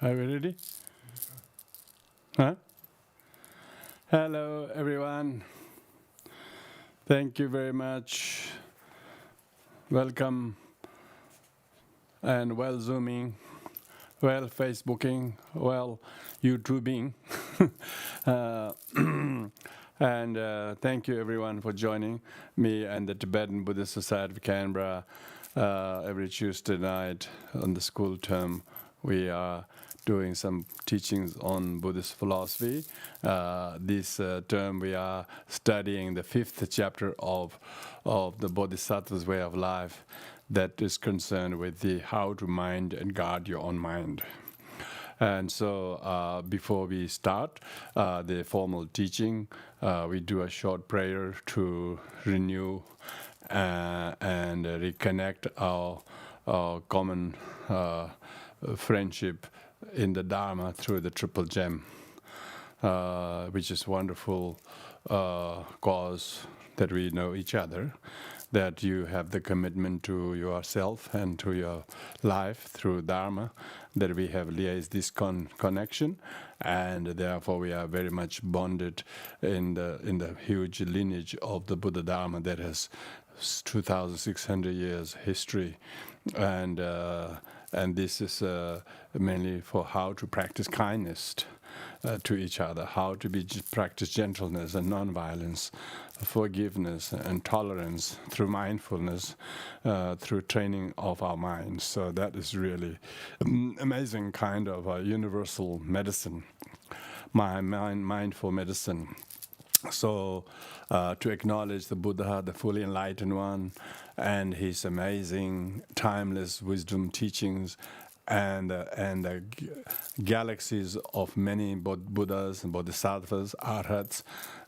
Are we ready? Huh? Hello, everyone. Thank you very much. Welcome and well Zooming, well Facebooking, well YouTubing. And thank you everyone for joining me and the Tibetan Buddhist Society of Canberra every Tuesday night on the school term. We are doing some teachings on Buddhist philosophy. This term we are studying the 5th chapter of the Bodhisattva's way of life that is concerned with the how to mind and guard your own mind. And so before we start the formal teaching, we do a short prayer to renew and reconnect our common friendship in the Dharma through the Triple Gem, which is wonderful cause that we know each other, that you have the commitment to yourself and to your life through Dharma, that we have liaised this connection, and therefore we are very much bonded in the huge lineage of the Buddha Dharma that has 2,600 years history, and this is mainly for how to practice kindness to each other, how to practice gentleness and non-violence, forgiveness and tolerance through mindfulness, through training of our minds. So that is really amazing kind of a universal medicine, mindful medicine. So to acknowledge the Buddha, the fully enlightened one, and his amazing, timeless wisdom teachings, and the galaxies of many Buddhas and Bodhisattvas, Arhats,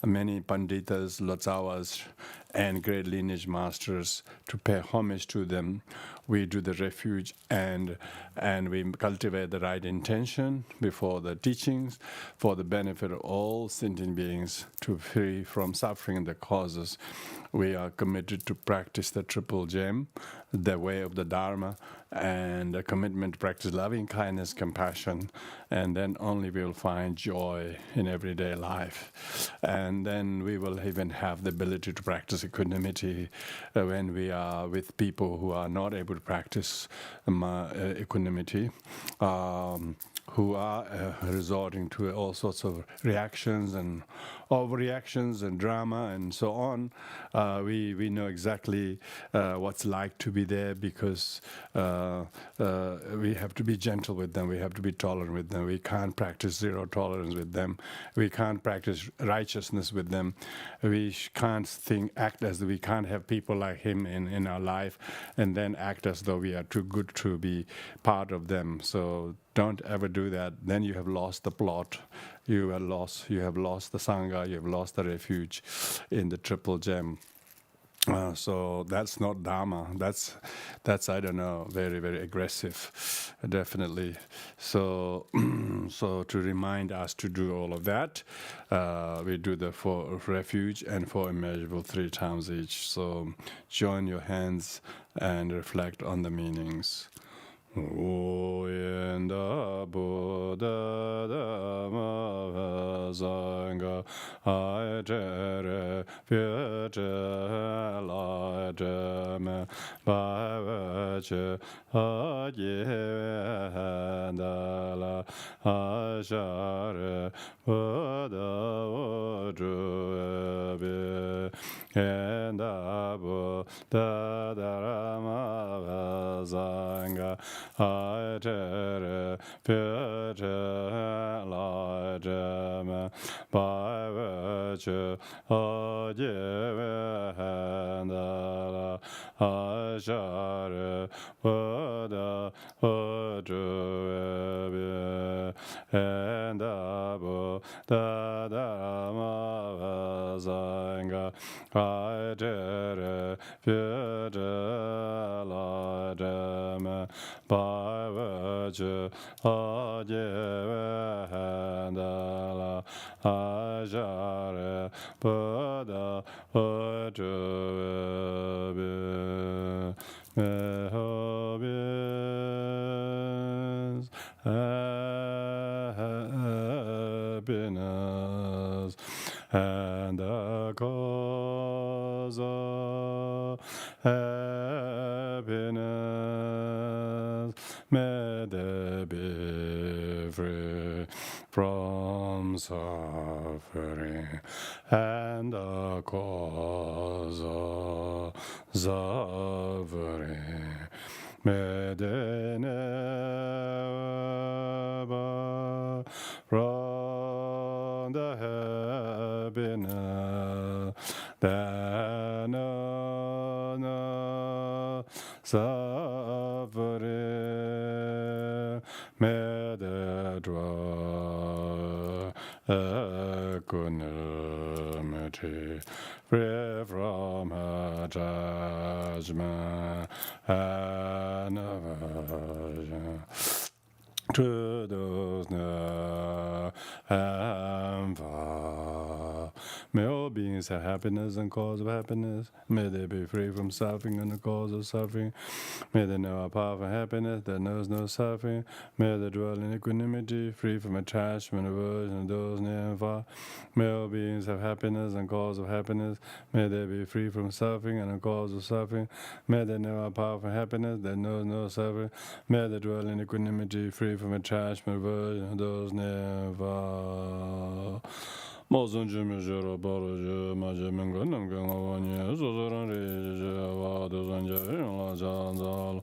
many Panditas, Lotsawas, and great lineage masters, to pay homage to them. We do the refuge and we cultivate the right intention before the teachings for the benefit of all sentient beings to free from suffering and the causes. We are committed to practice the Triple Gem, the way of the Dharma, and a commitment to practice loving kindness, compassion, and then only we will find joy in everyday life. And then we will even have the ability to practice equanimity when we are with people who are not able to practice equanimity, who are resorting to all sorts of reactions and overreactions and drama and so on. We know exactly what's like to be there, because we have to be gentle with them, we have to be tolerant with them. We can't practice zero tolerance with them. We can't practice righteousness with them. We can't act as though we can't have people like him in our life and then act as though we are too good to be part of them. So don't ever do that. Then you have lost the plot. You have lost the Sangha. You have lost the refuge in the Triple Gem. So that's not Dharma. That's I don't know, very, very aggressive, definitely. So so to remind us to do all of that, we do the four refuge and four immeasurable 3 times each. So join your hands and reflect on the meanings. Oyenda Buddha Dhamma Sangha Aitere Pyete Laiteme Bhavache Agyendala Ashare Buddha Udruve Enda Buddha Dhamma Sangha Aitere Pyete Laiteme Bhavache Agyendala Ashare Buddha Udruve Enda Buddha Dhamma Sangha Aitere Pyete Laiteme Bhavache Agyendala Ashare Buddha Udruve and the cause of happiness. May they be free from suffering, and the cause of suffering. May they never from the happiness that no suffering. May they draw equanimity, free from her judgment and aversion to those near and far. May all beings have happiness and cause of happiness. May they be free from suffering and the cause of suffering. May they know a path of happiness that knows no suffering. May they dwell in equanimity, free from attachment, aversion, and those near and far. May all beings have happiness and cause of happiness. May they be free from suffering and the cause of suffering. May they know a path of happiness that knows no suffering. May they dwell in equanimity, free from attachment, aversion, and those near and far. Mosun Jimmy Jero Borojo, Majamin Gunam Gangawani, Zoran Reja, Dozanja, Janzal,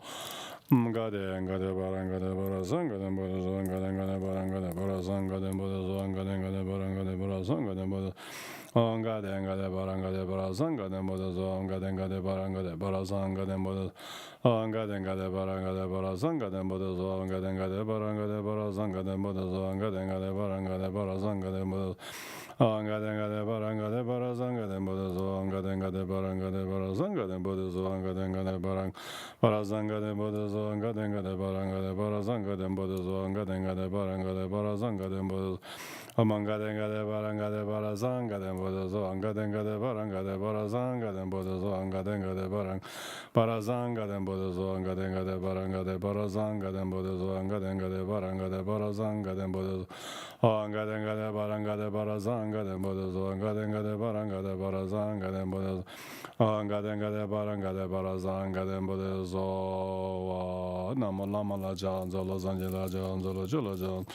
Mgade and Gade Baranga de Borazanga, and Borazanga, and Gade Baranga de Borazanga, and Borazanga, and Gade Baranga de Borazanga, and Borazanga. Onga denga de baranga de barazanga de modazo, onga denga de baranga de barazanga de modazo, onga denga de baranga de barazanga de modazo, onga denga de baranga de barazanga de modazo, onga denga de baranga de barazanga de modazo, onga denga de baranga de barazanga de modazo, onga denga de baranga de barazanga de modazo, onga denga de baranga barazanga de modazo, onga denga de baranga de barazanga de modazo, onga denga de baranga de barazanga de modazo. Amanga denga de baranga de barazanga de bodazo, anga denga de baranga de barazanga de bodazo, anga denga de barang barazanga de bodazo, anga denga de baranga de barazanga de bodazo, anga denga de baranga de barazanga de bodazo, anga denga de baranga de barazanga de bodazo, anga denga de baranga de barazanga de bodazo, anga denga de baranga de barazanga de bodazo. Namo lama la janzo la zanjela janzo la jula janzo,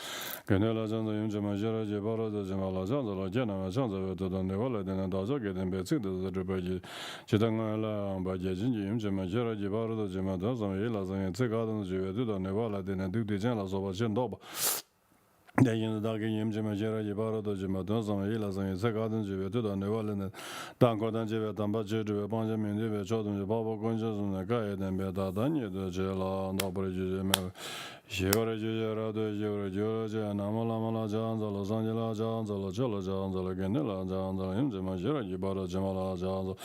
kenela janzo yunjama jira. Jibara de Jimala Janzala Janama Janza to the Nevala than Daza getting Betsy to the Ribaji Chitangala by Jajin Jim Jira Jibara de Jimadazam Elas and Tsigadan Jiva to the Nevala than do the Janas of Jandoba. The Dagim Jimajera Jibara de Jimadazam Elas and Tsigadan Jiva to the Nevala and Dankodan Jiva Tambaji to Benjamin Jiva Chodam Jababa Conjas and the Guide and Betadanya the Jela and Operaji. Shivara Jara de Jura Jura, Namala Janzala, Zanjala Janzala, Jala Janzala, Ganilla Janzala, Imjama Jira, Jibara Jamala Janzala,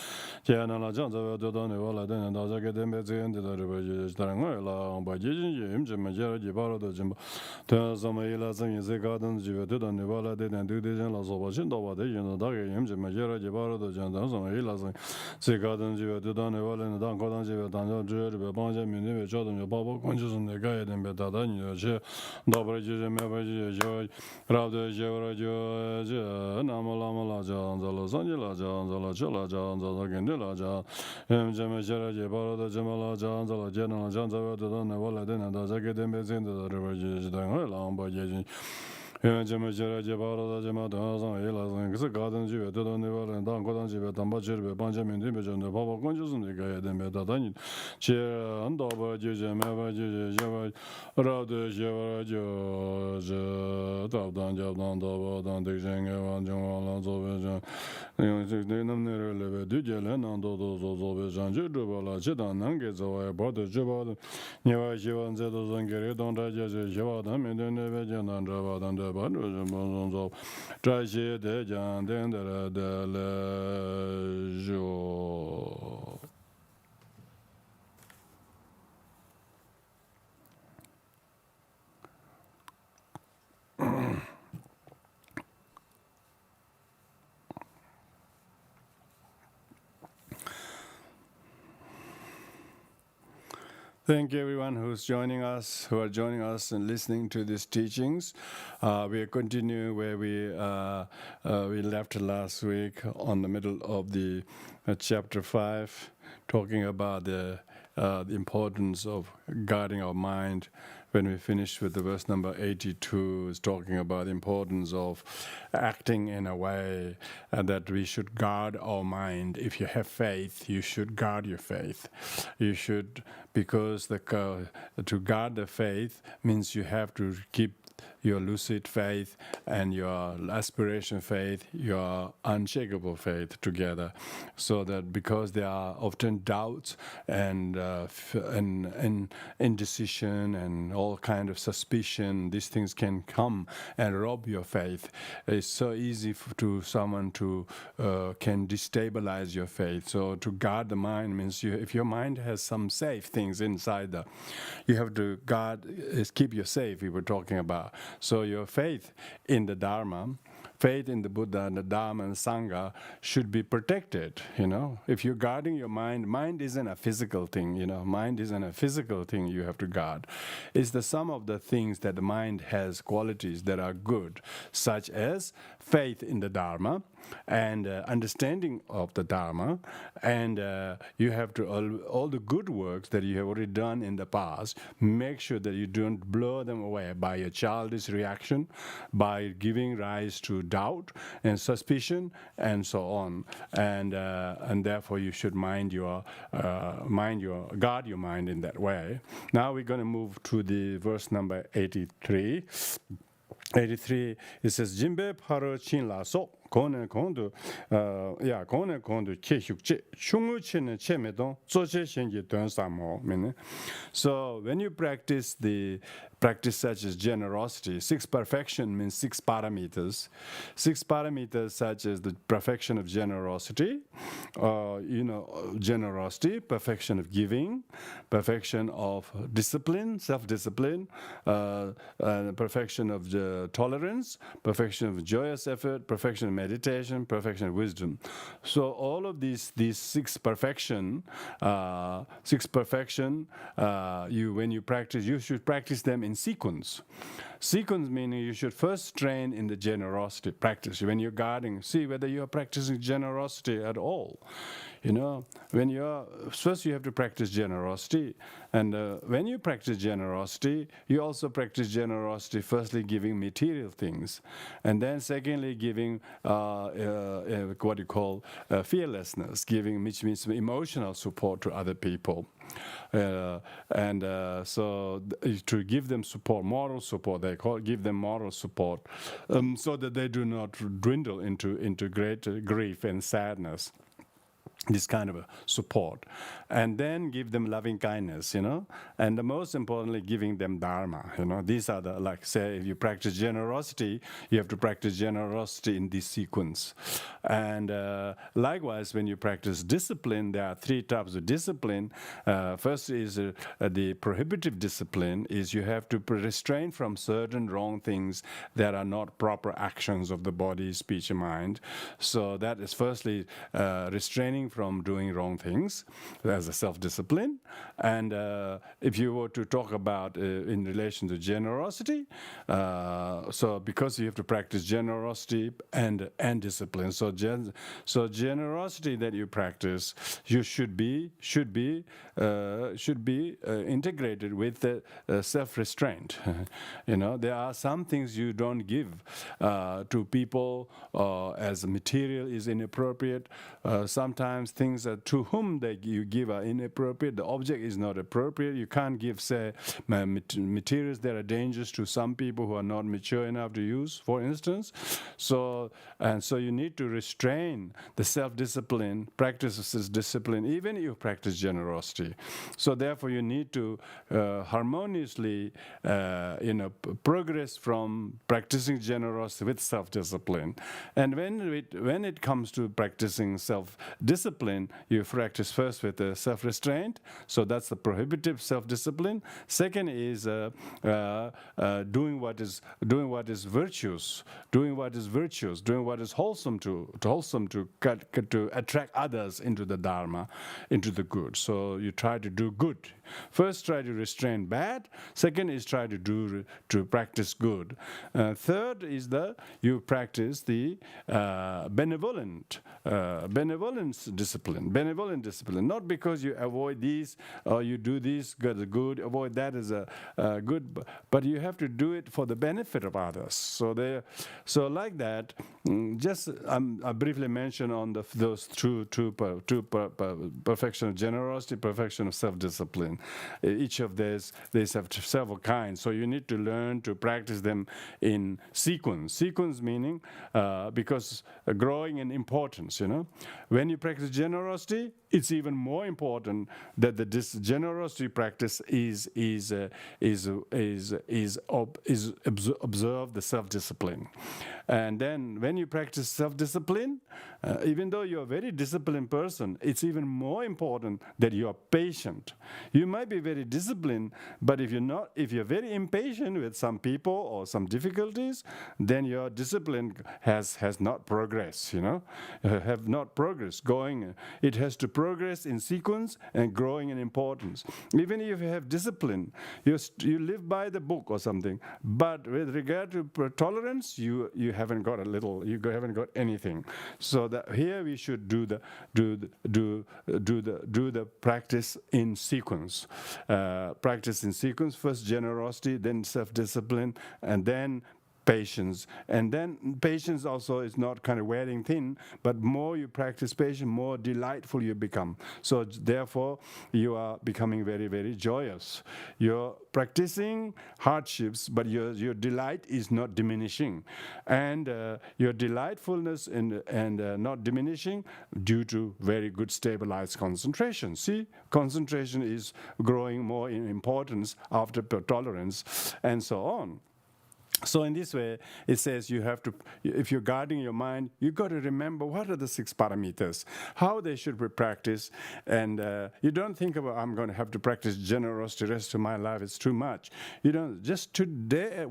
Janala Janzala, Dodanivala, then Dazaga Dembezi and the River Strangela, by Jijin, Imjama Jara, Jibara de Jimba, Tazamaila, Zing, Garden, Jiva, Nivala, didn't do the Janlas of Washington, they in the Dagi, Imjama Jara, Jibara, the Janzamaila, Zigarden, Jiva, Dodanivala, and Dankodan Jiva, Danja, Jura, Banja, Miniva, Jordan, your Baba, conscious and the guide and better. Добрый день, Мебаджи, Равда Жевраджо, Намаламала Джанзала, Занjila Janzala, Jala Janzala, Gendila Jan, Jamajara Jabara, Jamala Janzala, General Janzala, the Nevala, then the Zagadim Bezin, the River Jidang, by Jajin. Jamajara Jabara, Jamadazan, Elas, and Garden Jiva, to the Neval, and Dankodan Jiva, Tambajir, Benjamin Division, the Papa Conscious, and the Guy, and Betadani, Chair, and Doba Jija, Mavaji, Java, Rada Javarajo, Tabdan Jabdan, Doba, Dan Dixing, and Jamal, Zovision, Digital, and Dodos, Zovision, Jubala, Chitan, Nangazo, Brother Jabal, Neva Jivan Zedos, and Geridon Raja, Javadam, and then Nevajan, and Ravad, and the Badros of Trashi de Jan, then the Lejo. Thank you, everyone who are joining us and listening to these teachings. We are continuing where we left last week on the middle of the chapter 5, talking about the importance of guarding our mind. When we finished with the verse number 82, is talking about the importance of acting in a way that we should guard our mind. If you have faith, you should guard your faith. You should, because to guard the faith means you have to keep your lucid faith and your aspiration faith, your unshakable faith together, so that because there are often doubts and indecision and all kind of suspicion, these things can come and rob your faith. It's so easy to someone to can destabilize your faith. So to guard the mind means if your mind has some safe things inside, you have to guard, keep you safe. We were talking about. So your faith in the Dharma, faith in the Buddha and the Dharma and Sangha should be protected. If you're guarding your mind isn't a physical thing. Mind isn't a physical thing you have to guard. It's the sum of the things that the mind has qualities that are good, such as faith in the Dharma and understanding of the Dharma, and you have to all the good works that you have already done in the past, make sure that you don't blow them away by a childish reaction, by giving rise to doubt and suspicion and so on, and therefore you should guard your mind in that way. Now we're going to move to the verse number 83. 83, it says, Jimbe paro chin la so, kone kondu che hyukche, shungu chen che medon, so che shenji tuan samo. So when you practice such as generosity, 6 perfection means 6 parameters. 6 parameters such as the perfection of generosity, perfection of giving, perfection of discipline, self-discipline, perfection of the tolerance, perfection of joyous effort, perfection of meditation, perfection of wisdom. So all of these 6 perfection, when you practice, you should practice them in sequence. Sequence meaning you should first train in the generosity practice. When you're guarding, see whether you're practicing generosity at all. First you have to practice generosity, and when you practice generosity, you also practice generosity, firstly giving material things, and then secondly giving what you call fearlessness, giving, which means emotional support to other people. So to give them support, moral support, give them moral support, so that they do not dwindle into great grief and sadness. This kind of a support, and then give them loving kindness, and the most importantly, giving them dharma. These are say, if you practice generosity, you have to practice generosity in this sequence. And likewise, when you practice discipline, there are 3 types of discipline. First is the prohibitive discipline, is you have to restrain from certain wrong things that are not proper actions of the body, speech, and mind. So that is firstly restraining from doing wrong things as a self-discipline. And if you were to talk about in relation to generosity, so because you have to practice generosity and discipline, so generosity that you practice, you should be integrated with the self-restraint. There are some things you don't give to people as material is inappropriate. Sometimes things to whom you give are inappropriate. The object is not appropriate. You can't give, say, materials that are dangerous to some people who are not mature enough to use, for instance. So you need to restrain the self-discipline, practices discipline, even if you practice generosity. So therefore, you need to harmoniously, progress from practicing generosity with self-discipline. And when it comes to practicing self-discipline, you practice first with the self-restraint. So that's the prohibitive self-discipline. Second is doing what is virtuous, doing what is wholesome to attract others into the Dharma, into the good. So you try to do good. First, try to restrain bad. Second is try to practice good. Third is you practice the benevolence discipline. Benevolent discipline, not because you avoid these or you do this good, avoid that as a good, but you have to do it for the benefit of others. So like that. Just I briefly mentioned on those two perfection of generosity, perfection of self-discipline. Each of these have several kinds. So you need to learn to practice them in sequence. Sequence meaning because growing in importance. When you practice generosity, it's even more important that this generosity practice is observe the self-discipline. And then when you practice self-discipline, even though you're a very disciplined person, it's even more important that you are patient. You might be very disciplined, but if you're very impatient with some people or some difficulties, then your discipline has not progressed, have not progressed. It has to progress in sequence and growing in importance. Even if you have discipline, you live by the book or something, but with regard to tolerance, you haven't got haven't got anything. So that here we should do the practice in sequence. Practice in sequence. First generosity, then self-discipline, and then patience. And then patience also is not kind of wearing thin, but more you practice patience, more delightful you become. So therefore, you are becoming very, very joyous. You're practicing hardships, but your delight is not diminishing. And your delightfulness and not diminishing due to very good stabilized concentration. See, concentration is growing more in importance after tolerance and so on. So in this way, it says you have to, if you're guarding your mind, you've got to remember what are the 6 parameters, how they should be practiced. And you don't think about, I'm going to have to practice generosity the rest of my life, it's too much. You don't, just today,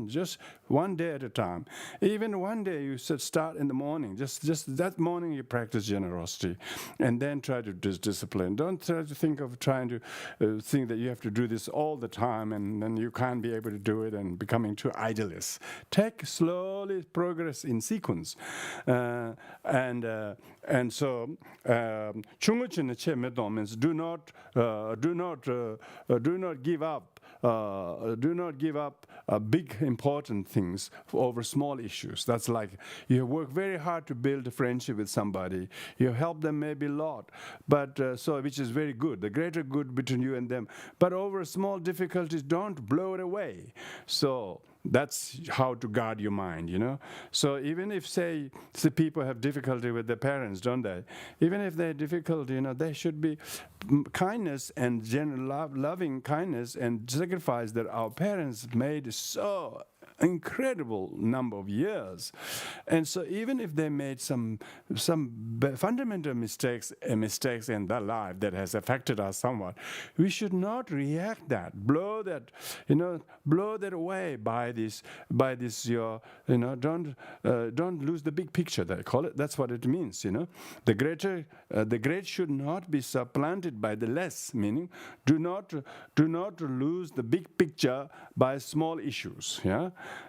just one day at a time. Even one day you should start in the morning, just that morning you practice generosity. And then try to discipline. Don't try to think of trying to think that you have to do this all the time and then you can't be able to do it and becoming too idealists. Take slowly progress in sequence, and so chunguchin che medom means do not give up. Do not give up big important things over small issues. That's like you work very hard to build a friendship with somebody. You help them maybe a lot, but which is very good, the greater good between you and them. But over small difficulties, don't blow it away. So that's how to guard your mind, So even if, say people have difficulty with their parents, don't they? Even if they have difficulty, there should be kindness and loving kindness and sacrifice that our parents made so incredible number of years. And so even if they made some fundamental mistakes in their life that has affected us somewhat, we should not react that, blow that away by this don't lose the big picture, they call it. That's what it means, The great should not be supplanted by the less, meaning do not lose the big picture by small issues,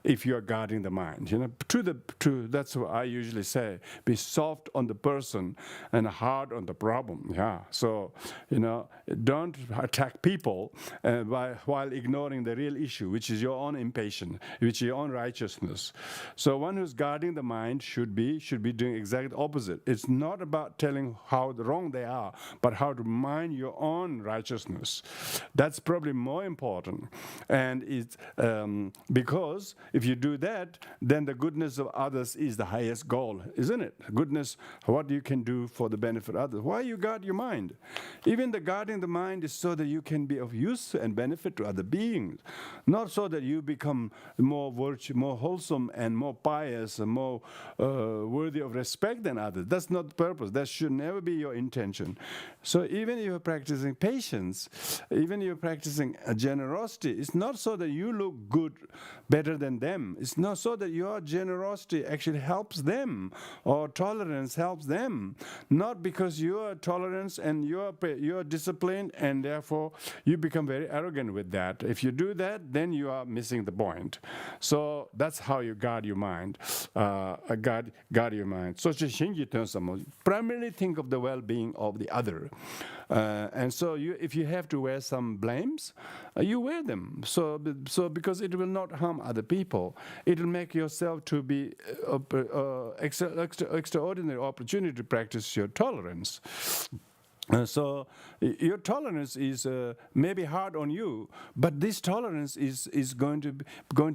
if you are guarding the mind, that's what I usually say, be soft on the person and hard on the problem, So, don't attack people while ignoring the real issue, which is your own impatience, which is your own righteousness. So one who's guarding the mind should be doing exactly the opposite. It's not about telling how wrong they are, but how to mind your own righteousness. That's probably more important. And it's because if you do that, then the goodness of others is the highest goal, isn't it? Goodness, what you can do for the benefit of others. Why you guard your mind? Even the guarding the mind is so that you can be of use and benefit to other beings, not so that you become more wholesome and more pious and more worthy of respect than others. That's not the purpose. That should never be your intention. So even if you're practicing patience, even if you're practicing generosity, it's not so that you look good, better than them. It's not so that your generosity actually helps them or tolerance helps them. Not because you are tolerant and you're disciplined and therefore you become very arrogant with that. If you do that, then you are missing the point. So that's how you guard your mind. Guard your mind. So primarily think of the well-being of the other. And so if you have to wear some blames, you wear them. So because it will not harm other people. It will make yourself to be extraordinary opportunity to practice your tolerance. So your tolerance is maybe hard on you, but this tolerance is going to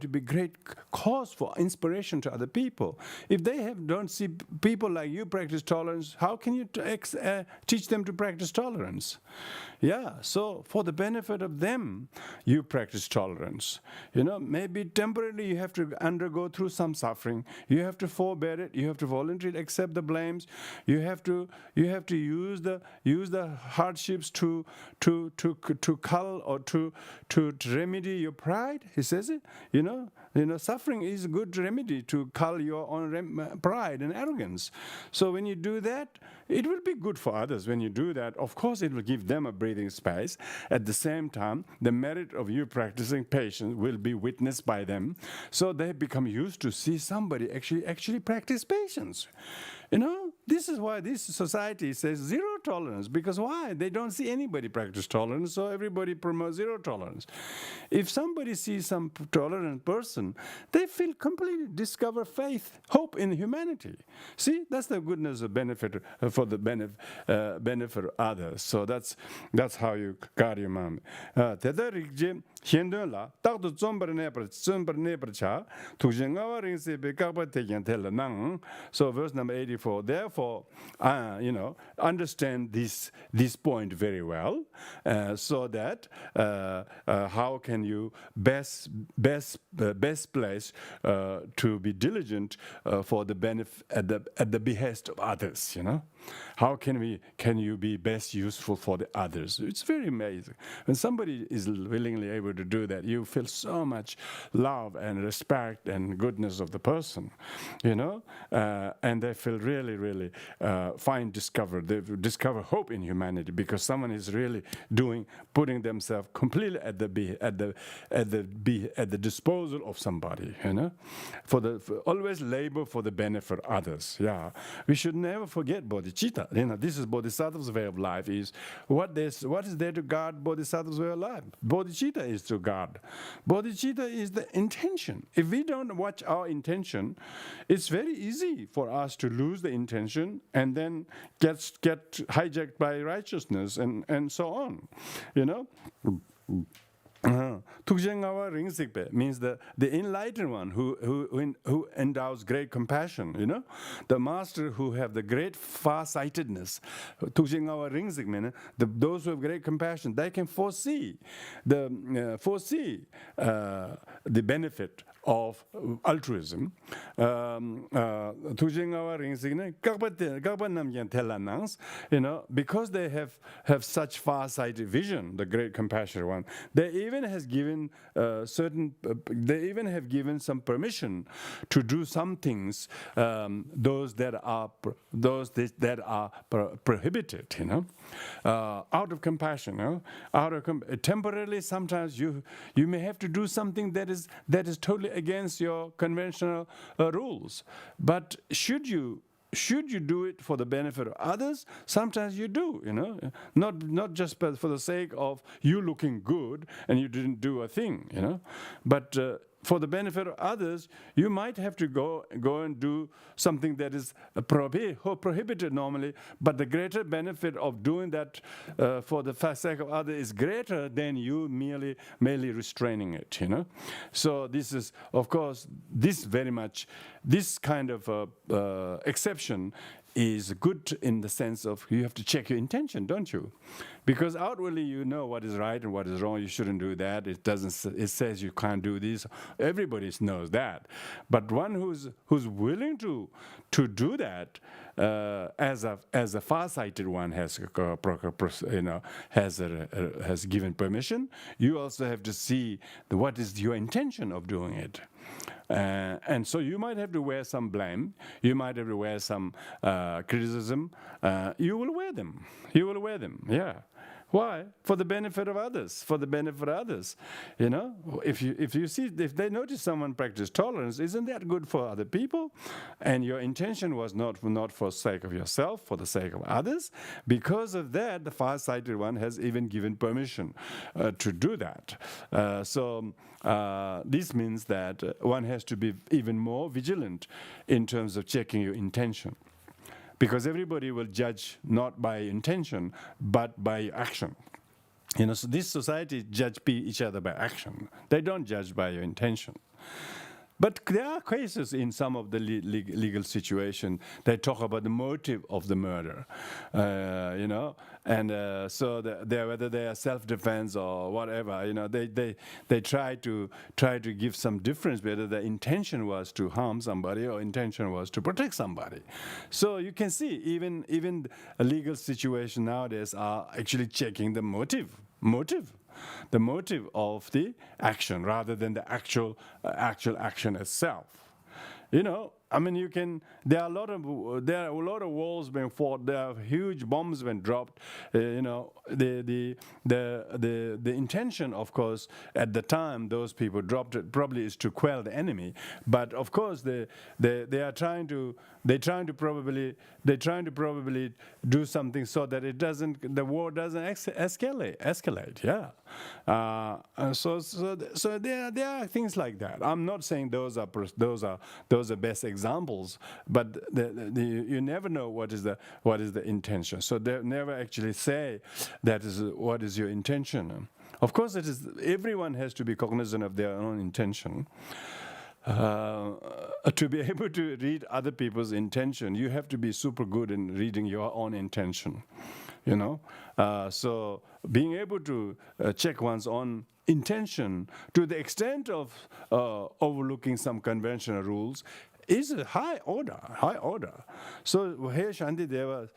be great cause for inspiration to other people. If they don't see people like you practice tolerance, how can you teach them to practice tolerance? Yeah, so for the benefit of them, you practice tolerance. Maybe temporarily you have to undergo through some suffering. You have to forbear it. You have to voluntarily accept the blames. You have to use the hardships to cull or to remedy your pride. He says it. Suffering is a good remedy to cull your own pride and arrogance. So when you do that, it will be good for others. When you do that, of course, it will give them a breathing space. At the same time, the merit of you practicing patience will be witnessed by them. So they become used to see somebody actually practice patience. This is why this society says zero tolerance. Because why? They don't see anybody practice tolerance, so everybody promotes zero tolerance. If somebody sees some tolerant person, they feel completely discover faith, hope in humanity. See, that's the goodness of benefit for the benefit of others. So that's how you guard your mind. So verse number 84. Therefore, understand this point very well, so that how can you best place to be diligent for the benefit at the behest of others. How can you be best useful for the others? It's very amazing when somebody is willingly able to do that. You feel so much love and respect and goodness of the person, and they feel really, really they discover hope in humanity because someone is really putting themselves completely at the disposal of somebody. Always labor for the benefit of others. Yeah, we should never forget bodhicitta. This is Bodhisattva's way of life. What is there to guard Bodhisattva's way of life? Bodhicitta is to guard. Bodhicitta is the intention. If we don't watch our intention, it's very easy for us to lose the intention and then get hijacked by righteousness and so on. Tukjengawa Ringsikpe means the enlightened one who endows great compassion. The master who have the great far-sightedness. Tukjengawa Ringsikpe, those who have great compassion, they can foresee the benefit of altruism. Because they have such far-sighted vision, the great compassionate one, they even have given some permission to do some things, those that are prohibited. Out of compassion. Temporarily, sometimes you may have to do something that is totally against your conventional rules. But should you do it for the benefit of others? Sometimes you do, not just for the sake of you looking good and you didn't do a thing, but for the benefit of others, you might have to go and do something that is prohibited normally, but the greater benefit of doing that for the sake of others is greater than you merely restraining it. So this is, of course, this kind of exception is good in the sense of you have to check your intention, don't you? Because outwardly you know what is right and what is wrong. You shouldn't do that. It doesn't. It says you can't do this. Everybody knows that. But one who's willing to do that, as a far-sighted one has has given permission. You also have to see what is your intention of doing it. And so you might have to wear some blame. You might have to wear some criticism. You will wear them. You will wear them. Yeah. Why? For the benefit of others. For the benefit of others. You know, if they notice someone practice tolerance, isn't that good for other people? And your intention was not for the sake of yourself, for the sake of others. Because of that, the far-sighted one has even given permission to do that. So this means that one has to be even more vigilant in terms of checking your intention. Because everybody will judge not by intention, but by action. You know, so this society judge each other by action. They don't judge by your intention. But there are cases in some of the legal situations that talk about the motive of the murder, you know, and so whether they are self-defense or whatever, you know, they try to give some difference whether the intention was to harm somebody or intention was to protect somebody. So you can see even a legal situation nowadays are actually checking the motive. The motive of the action rather than the actual action itself. You know, I mean, there are a lot of wars being fought. There are huge bombs being dropped. You know, the intention, of course, at the time those people dropped it probably is to quell the enemy. But of course, they are trying to probably do something so that the war doesn't escalate. Yeah. So there are things like that. I'm not saying those are best examples, but you never know what is the intention. So they never actually say that is what is your intention. Of course, everyone has to be cognizant of their own intention. To be able to read other people's intention, you have to be super good in reading your own intention. You know, so being able to check one's own intention to the extent of overlooking some conventional rules is a high order. So here Shantideva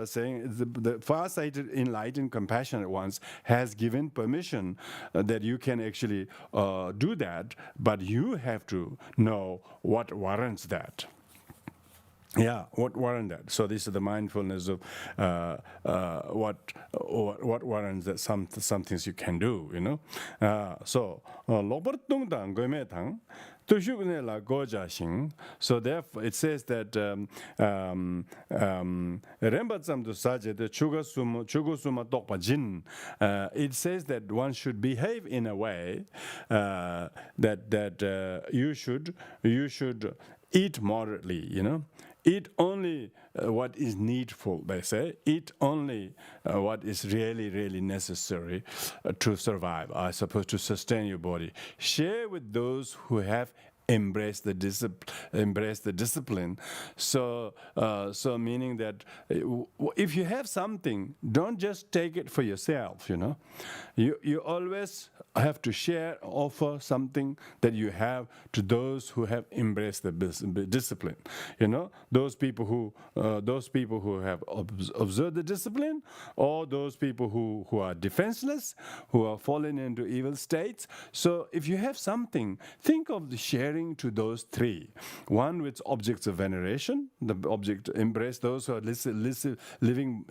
is saying the far-sighted, enlightened, compassionate ones has given permission that you can actually do that, but you have to know what warrants that. Yeah, what warrants that? So this is the mindfulness of what warrants that some things you can do, you know. So lobartung dang goime tang tushukne la goja. So therefore it says that rembatsam to saje the chugusuma tokpa jin. It says that one should behave in a way that you should eat moderately, you know. Eat only what is needful, they say. Eat only what is really, really necessary to survive, I suppose, to sustain your body. Share with those who have embraced the discipline. So meaning that if you have something, don't just take it for yourself, you know. You always have to share, offer something that you have to those who have embraced the discipline. You know, those people who have observed the discipline, or those people who are defenseless, who are fallen into evil states. So if you have something, think of the sharing to those three. One with objects of veneration, the object embrace those who are living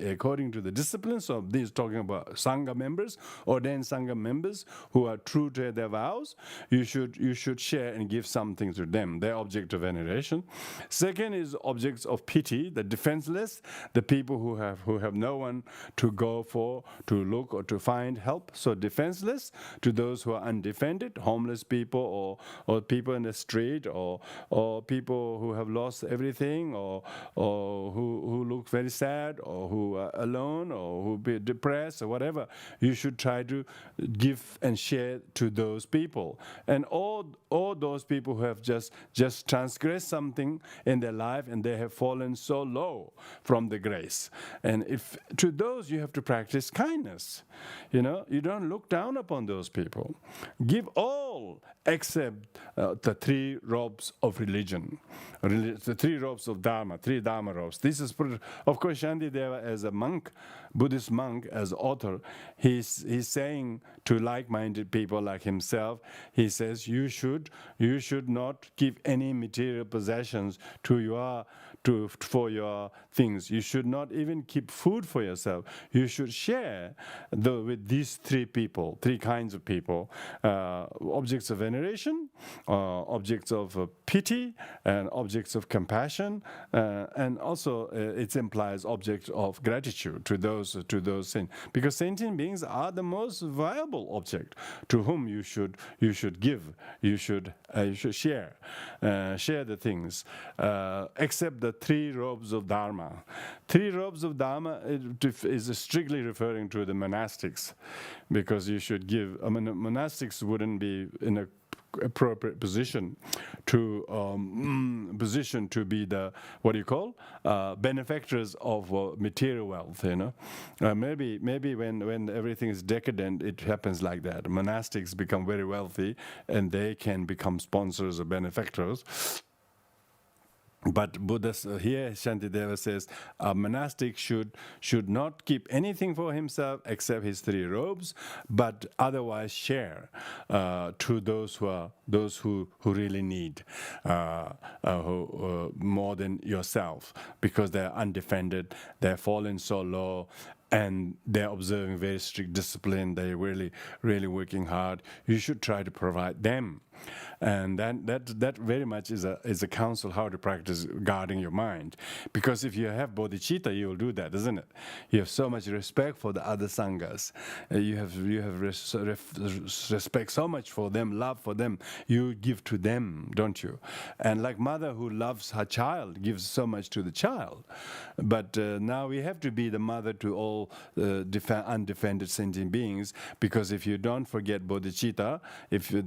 according to the discipline. So this is talking about Sangha members, ordained Sangha members who are true to their vows. You should share and give something to them, their object of veneration. Second is objects of pity, the defenseless, the people who have no one to go for, to look or to find help. So defenseless to those who are undefended, homeless people or people in the street, or people who have lost everything, or who look very sad, or who are alone, or who be depressed, or whatever. You should try to give and share to those people. And all those people who have just transgressed something in their life, and they have fallen so low from the grace. And if to those you have to practice kindness. You don't look down upon those people. Give all except the 3 robes of religion, the 3 robes of Dharma, 3 Dharma robes. This is, of course, Shantideva as a monk, Buddhist monk, as author, he's saying to like-minded people like himself, he says, you should not give any material possessions for your things. You should not even keep food for yourself. You should share with these 3 people, 3 kinds of people: objects of veneration, objects of pity, and objects of compassion, and also it implies objects of gratitude to those saints, because sentient beings are the most viable object to whom you should give, you should share the things, except the 3 robes of Dharma. 3 robes of Dharma is strictly referring to the monastics, because you should give. Monastics wouldn't be in a appropriate position to be the benefactors of material wealth. Maybe when everything is decadent, it happens like that. Monastics become very wealthy, and they can become sponsors or benefactors. But here Shantideva says a monastic should not keep anything for himself except his 3 robes, but otherwise share to those who really need, more than yourself, because they're undefended, they're fallen so low, and they're observing very strict discipline. They're really, really working hard. You should try to provide them. And that very much is a counsel how to practice guarding your mind. Because if you have bodhicitta, you will do that, isn't it? You have so much respect for the other sanghas. You have respect so much for them, love for them. You give to them, don't you? And like mother who loves her child gives so much to the child. But now we have to be the mother to all undefended sentient beings, because if you don't forget bodhicitta,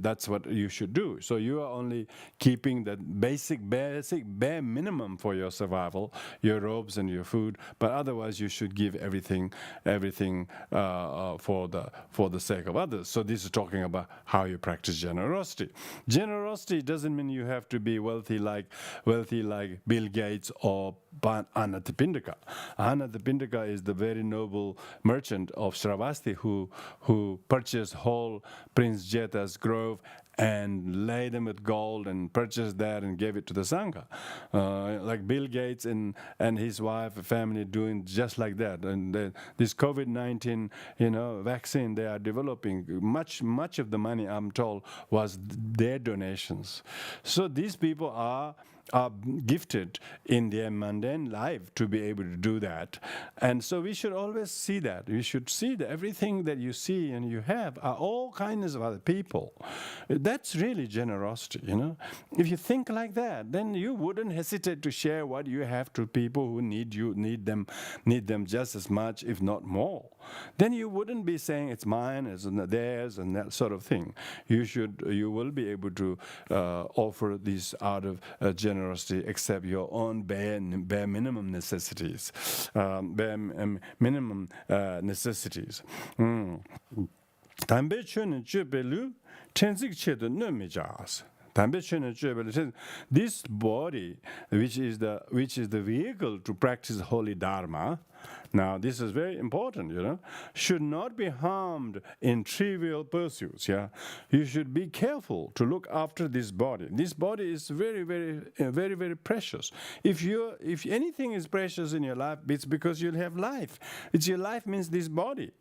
that's what you should do. So you are only keeping the basic bare minimum for your survival, your robes and your food, but otherwise you should give everything for the sake of others. So this is talking about how you practice generosity. Generosity doesn't mean you have to be wealthy like Bill Gates or Anathapindika. Anathapindika is the very noble merchant of Shravasti who purchased whole Prince Jeta's grove and laid them with gold and purchased that and gave it to the Sangha. Like Bill Gates and his wife, family doing just like that. And this COVID-19, vaccine they are developing, much of the money, I'm told, was their donations. So these people are gifted in their mundane life to be able to do that. And so we should always see that. We should see that everything that you see and you have are all kindness of other people. That's really generosity, If you think like that, then you wouldn't hesitate to share what you have to people who need them just as much, if not more. Then you wouldn't be saying it's mine, it's theirs, and that sort of thing. You will be able to offer these out of generosity, except your own bare minimum necessities, minimum necessities. 담배 chö는 쮸벨루 텐식 체도 너미자스. 담배 chö는 쮸벨루. This body, which is the vehicle to practice holy dharma. Now, this is very important, should not be harmed in trivial pursuits, You should be careful to look after this body. This body is very, very, very, very precious. If anything is precious in your life, it's because you'll have life. Your life means this body.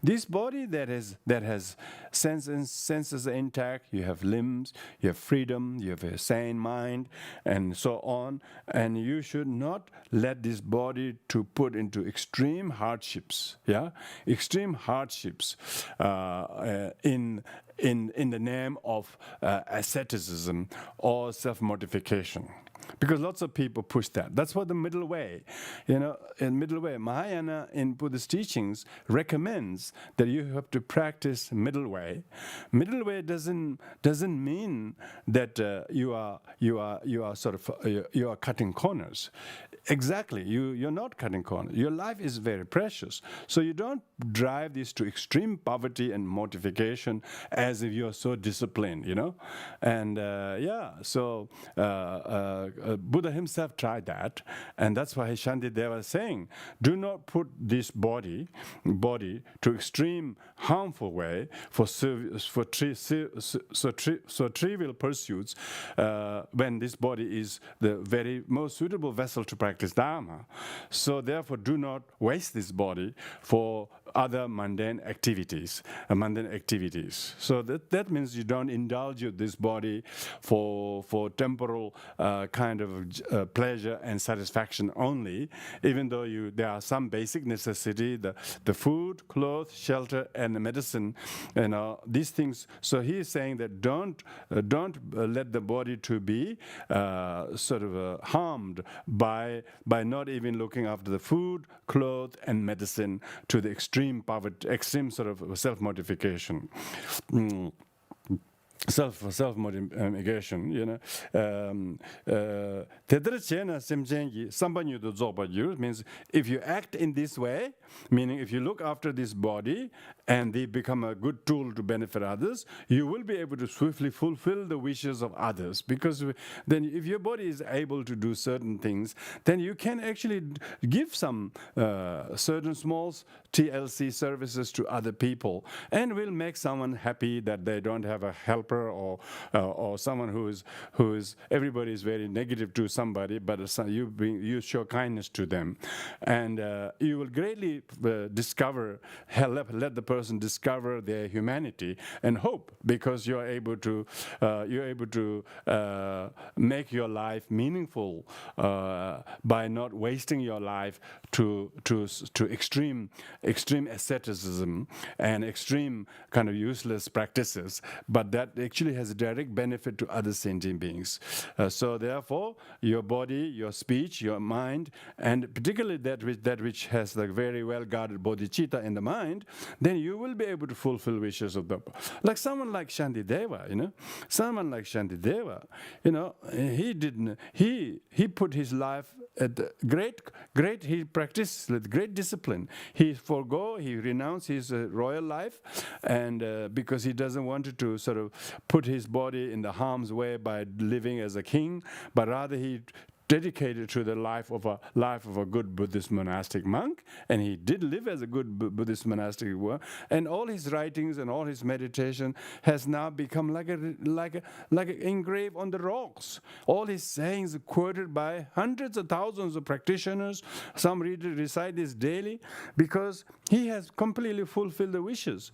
This body that has senses intact, you have limbs, you have freedom, you have a sane mind, and so on. And you should not let this body to put into extreme hardships, extreme hardships in the name of asceticism or self-mortification. Because lots of people push that. That's what the middle way, in middle way. Mahayana in Buddhist teachings recommends that you have to practice middle way. Middle way doesn't mean that you are cutting corners. Exactly, you're not cutting corners. Your life is very precious, so you don't drive this to extreme poverty and mortification as if you're so disciplined, And so Buddha himself tried that, and that's why Shantideva is saying, do not put this body to extreme harmful way for trivial pursuits when this body is the very most suitable vessel to practice Dharma. So therefore, do not waste this body for other mundane activities. So that means you don't indulge this body for temporal kind of pleasure and satisfaction only, even though there are some basic necessity, the food, clothes, shelter, and the medicine, these things. So he is saying that don't let the body to be harmed by not even looking after the food, clothes, and medicine to the extreme poverty, extreme sort of self-mortification. Self-mortification, means if you act in this way, meaning if you look after this body and they become a good tool to benefit others, you will be able to swiftly fulfill the wishes of others. Because then if your body is able to do certain things, then you can actually give some certain small TLC services to other people and will make someone happy that they don't have a helper or someone who is everybody is very negative to somebody, but you show kindness to them, and you will greatly discover, let the person discover their humanity and hope, because you're able to make your life meaningful by not wasting your life to extreme asceticism and extreme kind of useless practices, but that actually has a direct benefit to other sentient beings. So therefore, your body, your speech, your mind, and particularly that which has the very well guarded bodhicitta in the mind, then you will be able to fulfill wishes of the, like someone like Shantideva, he put his life at great, he practiced with great discipline. He renounced his royal life, and because he doesn't want to sort of put his body in the harm's way by living as a king, but rather he dedicated to the life of a good Buddhist monastic monk, and he did live as a good Buddhist monastic monk. And all his writings and all his meditation has now become like engraved on the rocks. All his sayings are quoted by hundreds of thousands of practitioners. Some recite this daily, because he has completely fulfilled the wishes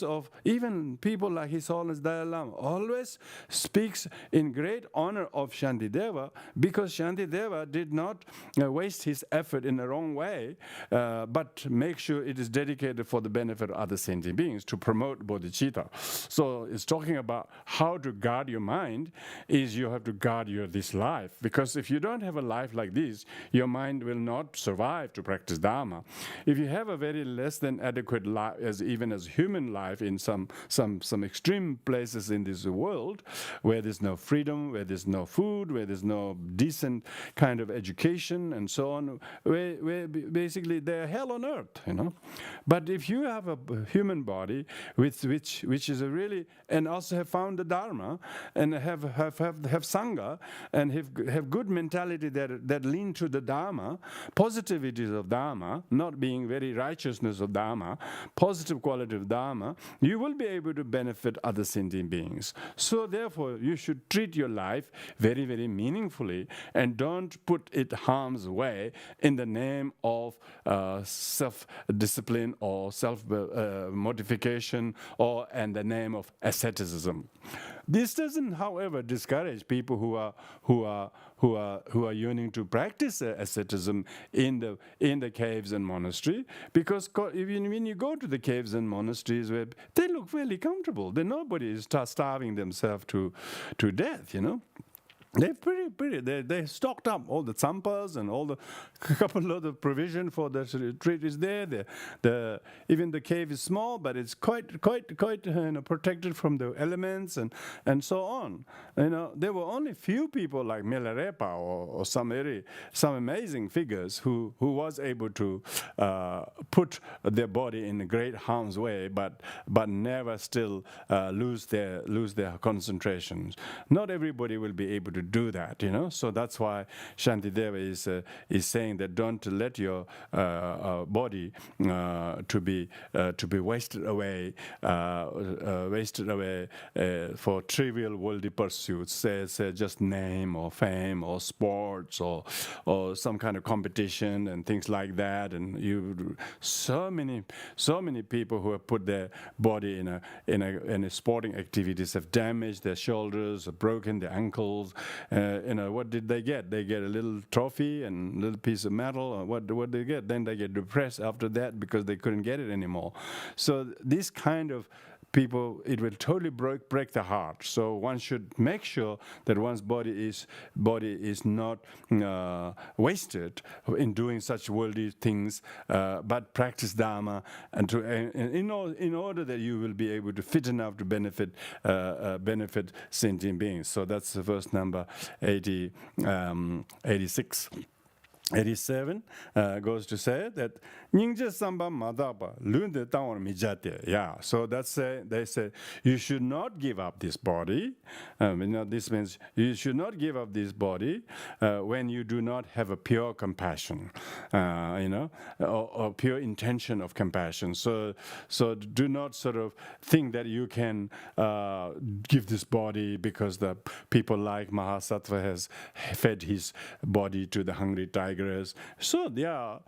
of even people like His Holiness Dalai Lama. Always speaks in great honor of Shantideva, because Shantideva did not waste his effort in the wrong way, but make sure it is dedicated for the benefit of other sentient beings, to promote bodhicitta. So it's talking about how to guard your mind, is you have to guard this life. Because if you don't have a life like this, your mind will not survive to practice Dharma. If you have a very less than adequate life, even as human life in some extreme places in this world, where there's no freedom, where there's no food, where there's no decent kind of education and so on, where basically they're hell on earth, But if you have a human body which is a really, and also have found the Dharma and have Sangha and have good mentality that lean to the Dharma, positivities of Dharma, not being very righteousness of Dharma, positive quality of Dharma, you will be able to benefit other sentient beings. So therefore, you should treat your life very, very meaningfully, and don't put it harm's way in the name of self-discipline or self-mortification or in the name of asceticism. This doesn't, however, discourage people who are yearning to practice asceticism in the caves and monastery, because when you go to the caves and monasteries, where they look fairly comfortable, nobody is starving themselves to death, you know. They're pretty. They stocked up all the tsampas and all the couple of the provision for the retreat is there. Even the cave is small, but it's quite protected from the elements and so on. You know, there were only few people like Milarepa or some amazing figures who was able to put their body in great harm's way, but never still lose their concentrations. Not everybody will be able to do that, you know. So that's why Shantideva is saying that don't let your body to be wasted away for trivial worldly pursuits, say just name or fame or sports or some kind of competition and things like that. And so many people who have put their body in a sporting activities have damaged their shoulders, broken their ankles. What did they get? They get a little trophy and a little piece of metal. Or what they get? Then they get depressed after that because they couldn't get it anymore. So this kind of people, it will totally break the heart. So one should make sure that one's body is not wasted in doing such worldly things, but practice Dharma and in order that you will be able to fit enough to benefit sentient beings. So that's the verse number 86. 87 goes to say that Nyingje Samba Madaba Lunde Tawar Mijate. Yeah, so they say you should not give up this body. This means you should not give up this body when you do not have a pure compassion, or pure intention of compassion. So do not sort of think that you can give this body because the people like Mahasattva has fed his body to the hungry tiger. So their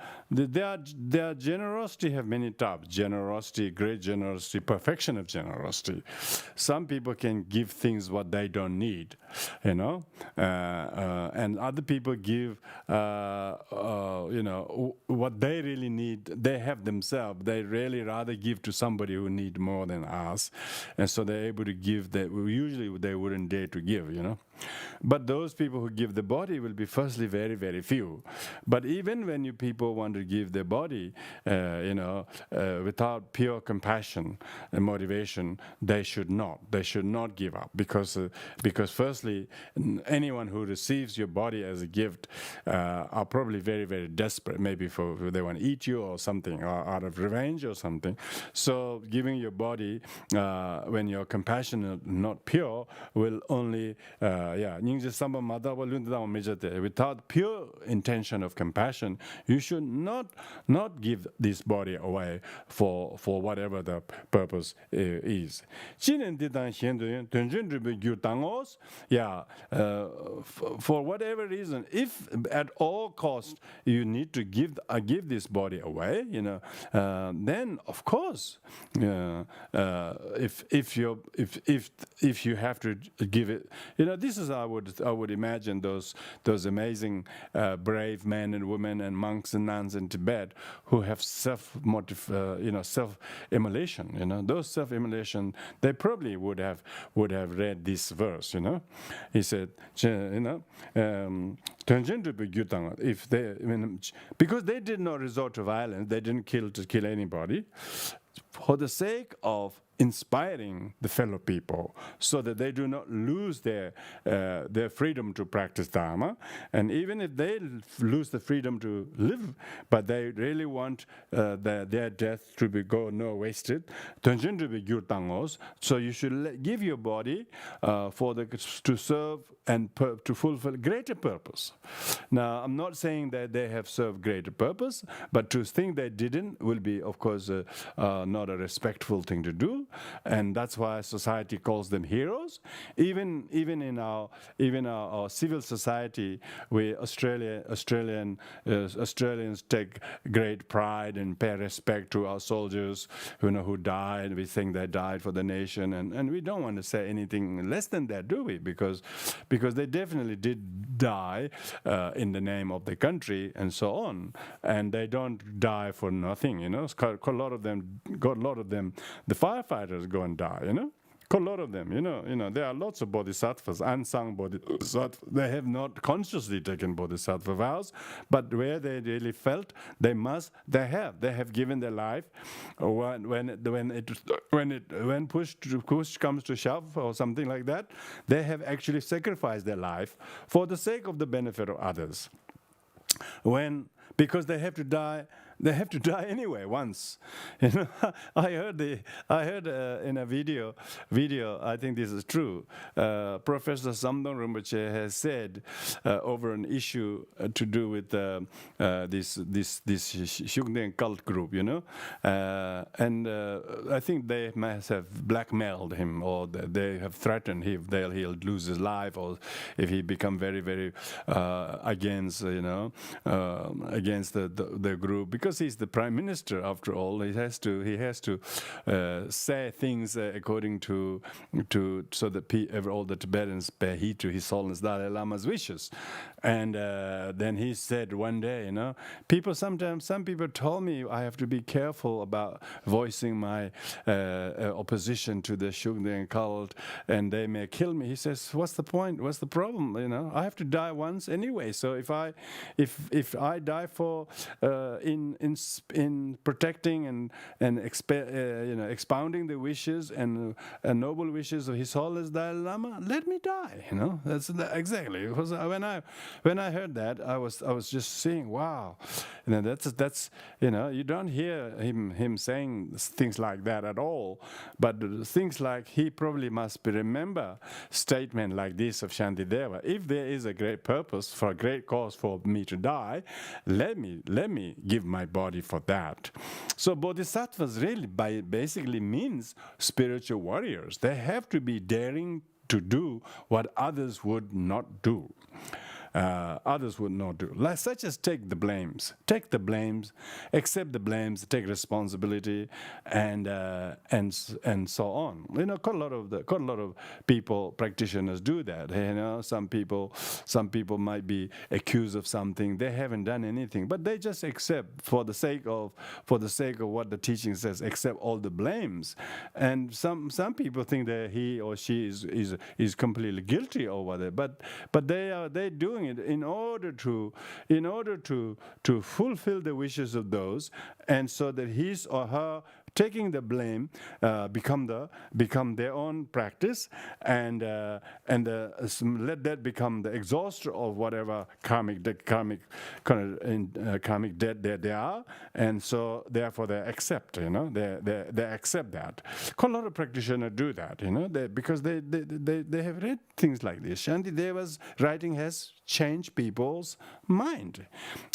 generosity have many types: generosity, great generosity, perfection of generosity. Some people can give things what they don't need, and other people give what they really need. They have themselves. They really rather give to somebody who need more than us, and so they're able to give that usually they wouldn't dare to give, you know. But those people who give the body will be firstly very, very few. But even when people want to give their body, without pure compassion and motivation, they should not give up, because firstly, anyone who receives your body as a gift are probably very, very desperate. Maybe they want to eat you or something, or out of revenge or something. So giving your body when your compassion is not pure will only without pure intention of compassion, you should not give this body away for whatever the purpose is. For whatever reason, if at all cost you need to give this body away, then of course, if you have to give it, this is I would imagine those amazing brave men and women and monks and nuns in Tibet who have self-immolation. Those self-immolation, they probably would have read this verse. He said, if because they did not resort to violence, they didn't kill anybody, for the sake of inspiring the fellow people, so that they do not lose their freedom to practice Dharma. And even if they lose the freedom to live, but they really want their death to go no wasted, so you should give your body to serve and to fulfill greater purpose. Now, I'm not saying that they have served greater purpose, but to think they didn't will be, of course, not not a respectful thing to do, and that's why society calls them heroes. Even in our civil society, Australians take great pride and pay respect to our soldiers who died. We think they died for the nation, and we don't want to say anything less than that, do we? Because they definitely did die in the name of the country and so on, and they don't die for nothing. A lot of them, the firefighters go and die. A lot of them, there are lots of bodhisattvas, unsung bodhisattvas. They have not consciously taken bodhisattva vows, but where they really felt they have given their life. When push comes to shove or something like that, they have actually sacrificed their life for the sake of the benefit of others. Because they have to die. They have to die anyway once. I heard in a video. I think this is true. Professor Samdong Rinpoche has said over an issue to do with this Shugden cult group, and I think they must have blackmailed him, or they have threatened him he'll lose his life, or if he become very, very against the group. Because he's the prime minister, after all, he has to say things according to so that all the Tibetans pay heed to His Holiness Dalai Lama's wishes. And then he said one day, some people told me I have to be careful about voicing my opposition to the Shugden cult, and they may kill me. He says, "What's the point? What's the problem? I have to die once anyway. So if I die for in protecting and expounding the wishes and noble wishes of His Holiness Dalai Lama, let me die." That's exactly. Because when I heard that, I was just saying, wow, that's you don't hear him saying things like that at all. But things like, he probably must remember statement like this of Shantideva: if there is a great purpose for a great cause for me to die, let me give my body for that. So bodhisattvas really basically means spiritual warriors. They have to be daring to do what others would not do. Such as take the blames, accept the blames, take responsibility, and so on. Quite a lot of people, practitioners, do that. Some people might be accused of something, they haven't done anything, but they just accept for the sake of what the teaching says, accept all the blames. And some people think that he or she is completely guilty over that, but they're doing it in order to fulfill the wishes of those, and so that his or her taking the blame become their own practice, and let that become the exhauster of whatever karmic debt they are, and so therefore they accept. They accept that. Quite a lot of practitioners do that. Because they have read things like this. Shantideva's writing has changed people's mind,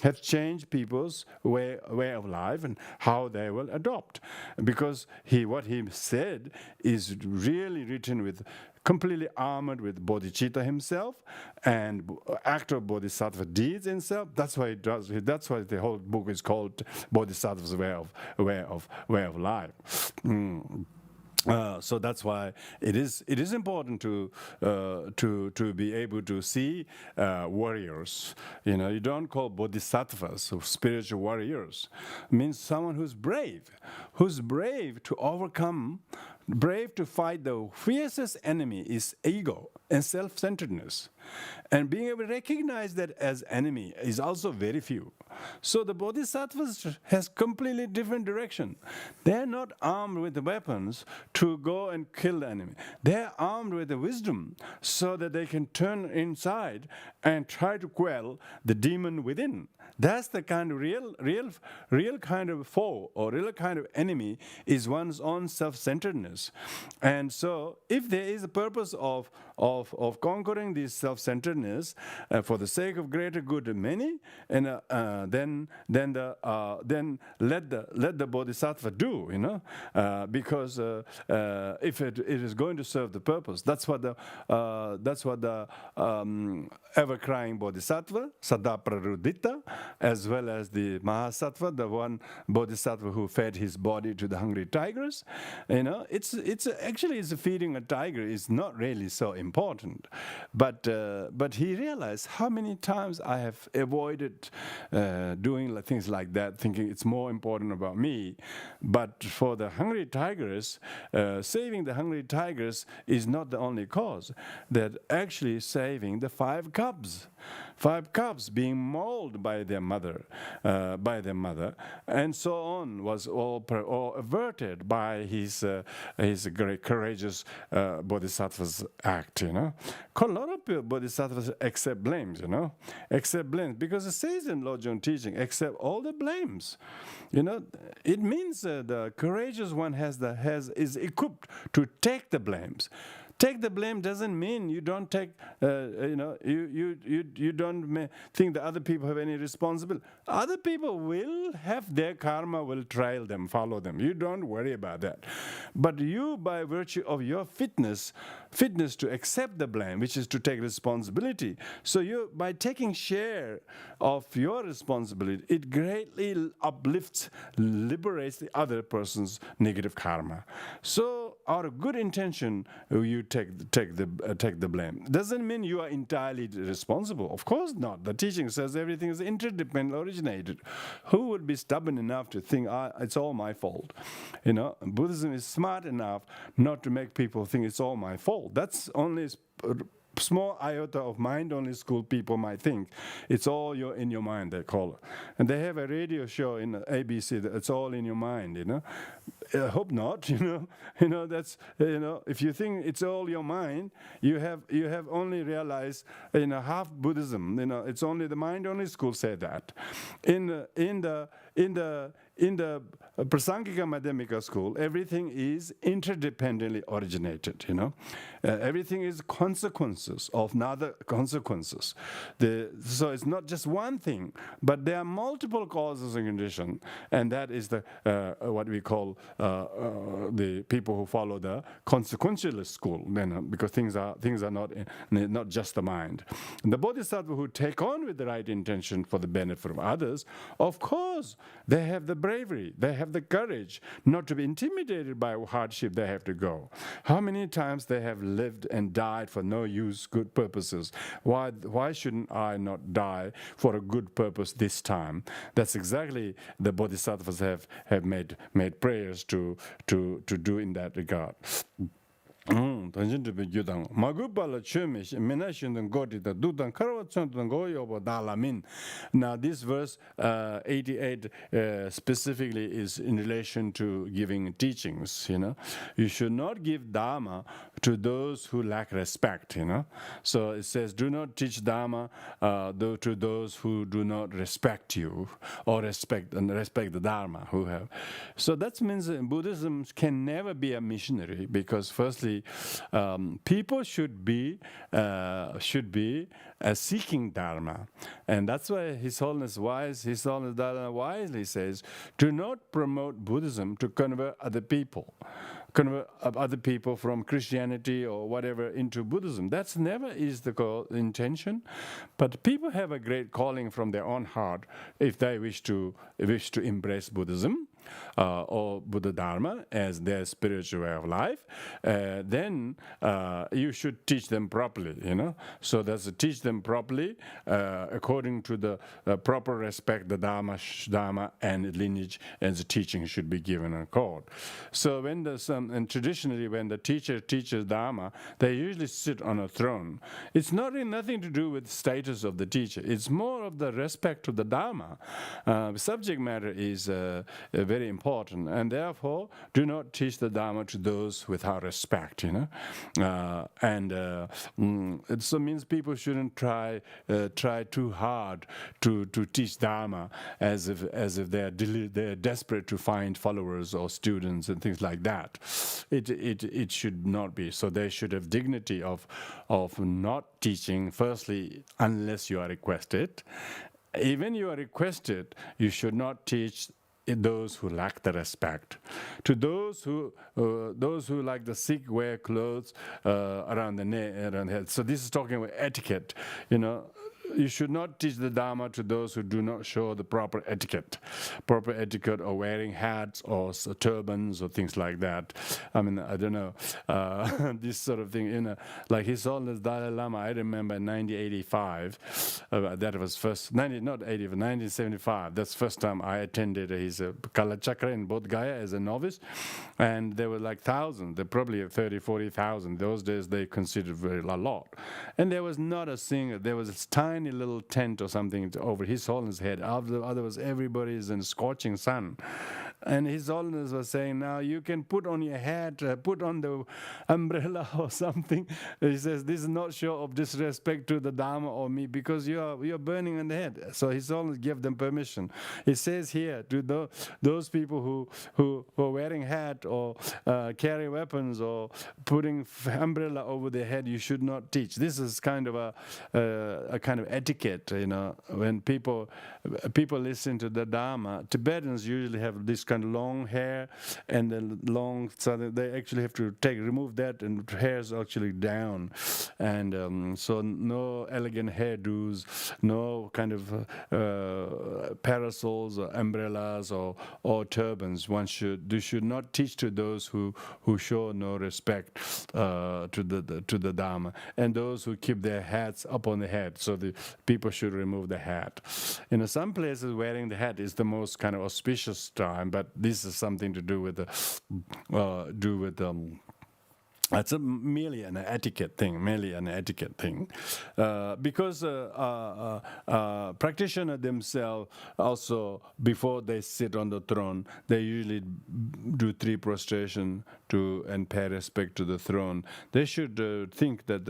have changed people's way of life and how they will adopt. Because what he said is really written with, completely armored with bodhicitta himself and act of bodhisattva deeds himself. That's why it does. That's why the whole book is called Bodhisattva's way of life. So that's why it is important to be able to see warriors. You don't call bodhisattvas or spiritual warriors. It means someone who's brave to overcome, brave to fight the fiercest enemy is ego and self-centeredness. And being able to recognize that as enemy is also very few. So the bodhisattvas has completely different direction. They're not armed with the weapons to go and kill the enemy. They're armed with the wisdom so that they can turn inside and try to quell the demon within. That's the kind of real kind of foe or real kind of enemy, is one's own self-centeredness. tigers. And so if there is a purpose of conquering this self-centeredness for the sake of greater good of many, and then let the Bodhisattva do, because if it is going to serve the purpose, that's what the ever-crying Bodhisattva, Sadaprarudita, as well as the Mahasattva, the one Bodhisattva who fed his body to the hungry tigers. It's actually feeding a tiger is not really so important, but he realized how many times I have avoided doing things like that, thinking it's more important about me. But for the hungry tigers, saving the hungry tigers is not the only cause. That actually saving the 5 cubs being mauled by their mother, and so on, was all averted by his great courageous Bodhisattva's act. A lot of Bodhisattvas accept blames, because it says in Lojong teaching, accept all the blames. It means the courageous one is equipped to take the blames. Take the blame doesn't mean you don't take, you don't think that other people have any responsibility. Other people will have their karma, will trail them, follow them. You don't worry about that. But you, by virtue of your fitness to accept the blame, which is to take responsibility. So you, by taking share of your responsibility, it greatly uplifts, liberates the other person's negative karma. So out of good intention, you take the blame. Doesn't mean you are entirely responsible. Of course not. The teaching says everything is interdependent, originated. Who would be stubborn enough to think it's all my fault? Buddhism is smart enough not to make people think it's all my fault. That's only small iota of mind-only school people might think. It's all in your mind, they call it. And they have a radio show in ABC that it's all in your mind, I hope not, that's, if you think it's all your mind, you have only realized, half Buddhism, it's only the mind-only school said that. In the Prasangika Madhyamika school, everything is interdependently originated, everything is consequences of other consequences. So it's not just one thing, but there are multiple causes and conditions, and that is the what we call the people who follow the consequentialist school, because things are not just the mind. And the Bodhisattva who take on with the right intention for the benefit of others, of course, they have the bravery, they have the courage not to be intimidated by hardship they have to go. How many times they have lived and died for no use, good purposes. Why shouldn't I not die for a good purpose this time? That's exactly the Bodhisattvas have made prayers to do in that regard. Now this verse 88 specifically is in relation to giving teachings. You should not give Dharma to those who lack respect. So it says, do not teach Dharma to those who do not respect you or respect the Dharma who have. So that means Buddhism can never be a missionary, because firstly, people should be seeking Dharma, and that's why His Holiness Dharma wisely says, do not promote Buddhism to convert other people from Christianity or whatever into Buddhism. That's never is the intention. But people have a great calling from their own heart if they wish to embrace Buddhism. Or Buddha Dharma as their spiritual way of life, then you should teach them properly, So that's to teach them properly according to the proper respect the Dharma and lineage and the teaching should be given in accord. So and traditionally when the teacher teaches Dharma, they usually sit on a throne. It's nothing to do with status of the teacher. It's more of the respect to the Dharma. Subject matter is very important, and therefore do not teach the Dharma to those without respect. It so means people shouldn't try too hard to teach Dharma as if they're desperate to find followers or students and things like that. It should not be. So they should have dignity of not teaching, firstly, unless you are requested. Even you are requested, you should not teach those who lack the respect. To those who like the Sikh wear clothes around the neck, around the head. So this is talking about etiquette. You should not teach the Dharma to those who do not show the proper etiquette or wearing hats or turbans or things like that. I mean, I don't know, this sort of thing. Like His Holiness Dalai Lama, I remember in 1985, that was first, 1975, that's the first time I attended his Kalachakra in Bodh Gaya as a novice, and there were like thousands, there probably 30, 40,000. Those days they considered a lot. And there was not a single, there was a tiny little tent or something over His Holiness' head. Otherwise, everybody is in the scorching sun. And His Holiness was saying, now you can put on your hat, put on the umbrella or something. He says, this is not show of disrespect to the Dharma or me, because you're burning on the head. So His Holiness gave them permission. It says here to those people who are wearing hat or carry weapons or putting umbrella over their head, you should not teach. This is kind of a kind of etiquette, when people listen to the Dharma. Tibetans usually have this kind of long hair and then long, so they actually have to remove that, and hair's actually down, and so no elegant hairdos, no kind of parasols or umbrellas or turbans. They should not teach to those who show no respect to the Dharma, and those who keep their hats up on the head. So the people should remove the hat. Some places wearing the hat is the most kind of auspicious time, but this is something to do with it's merely an etiquette thing, because practitioners themselves also, before they sit on the throne, they usually do 3 prostration and pay respect to the throne. They should think that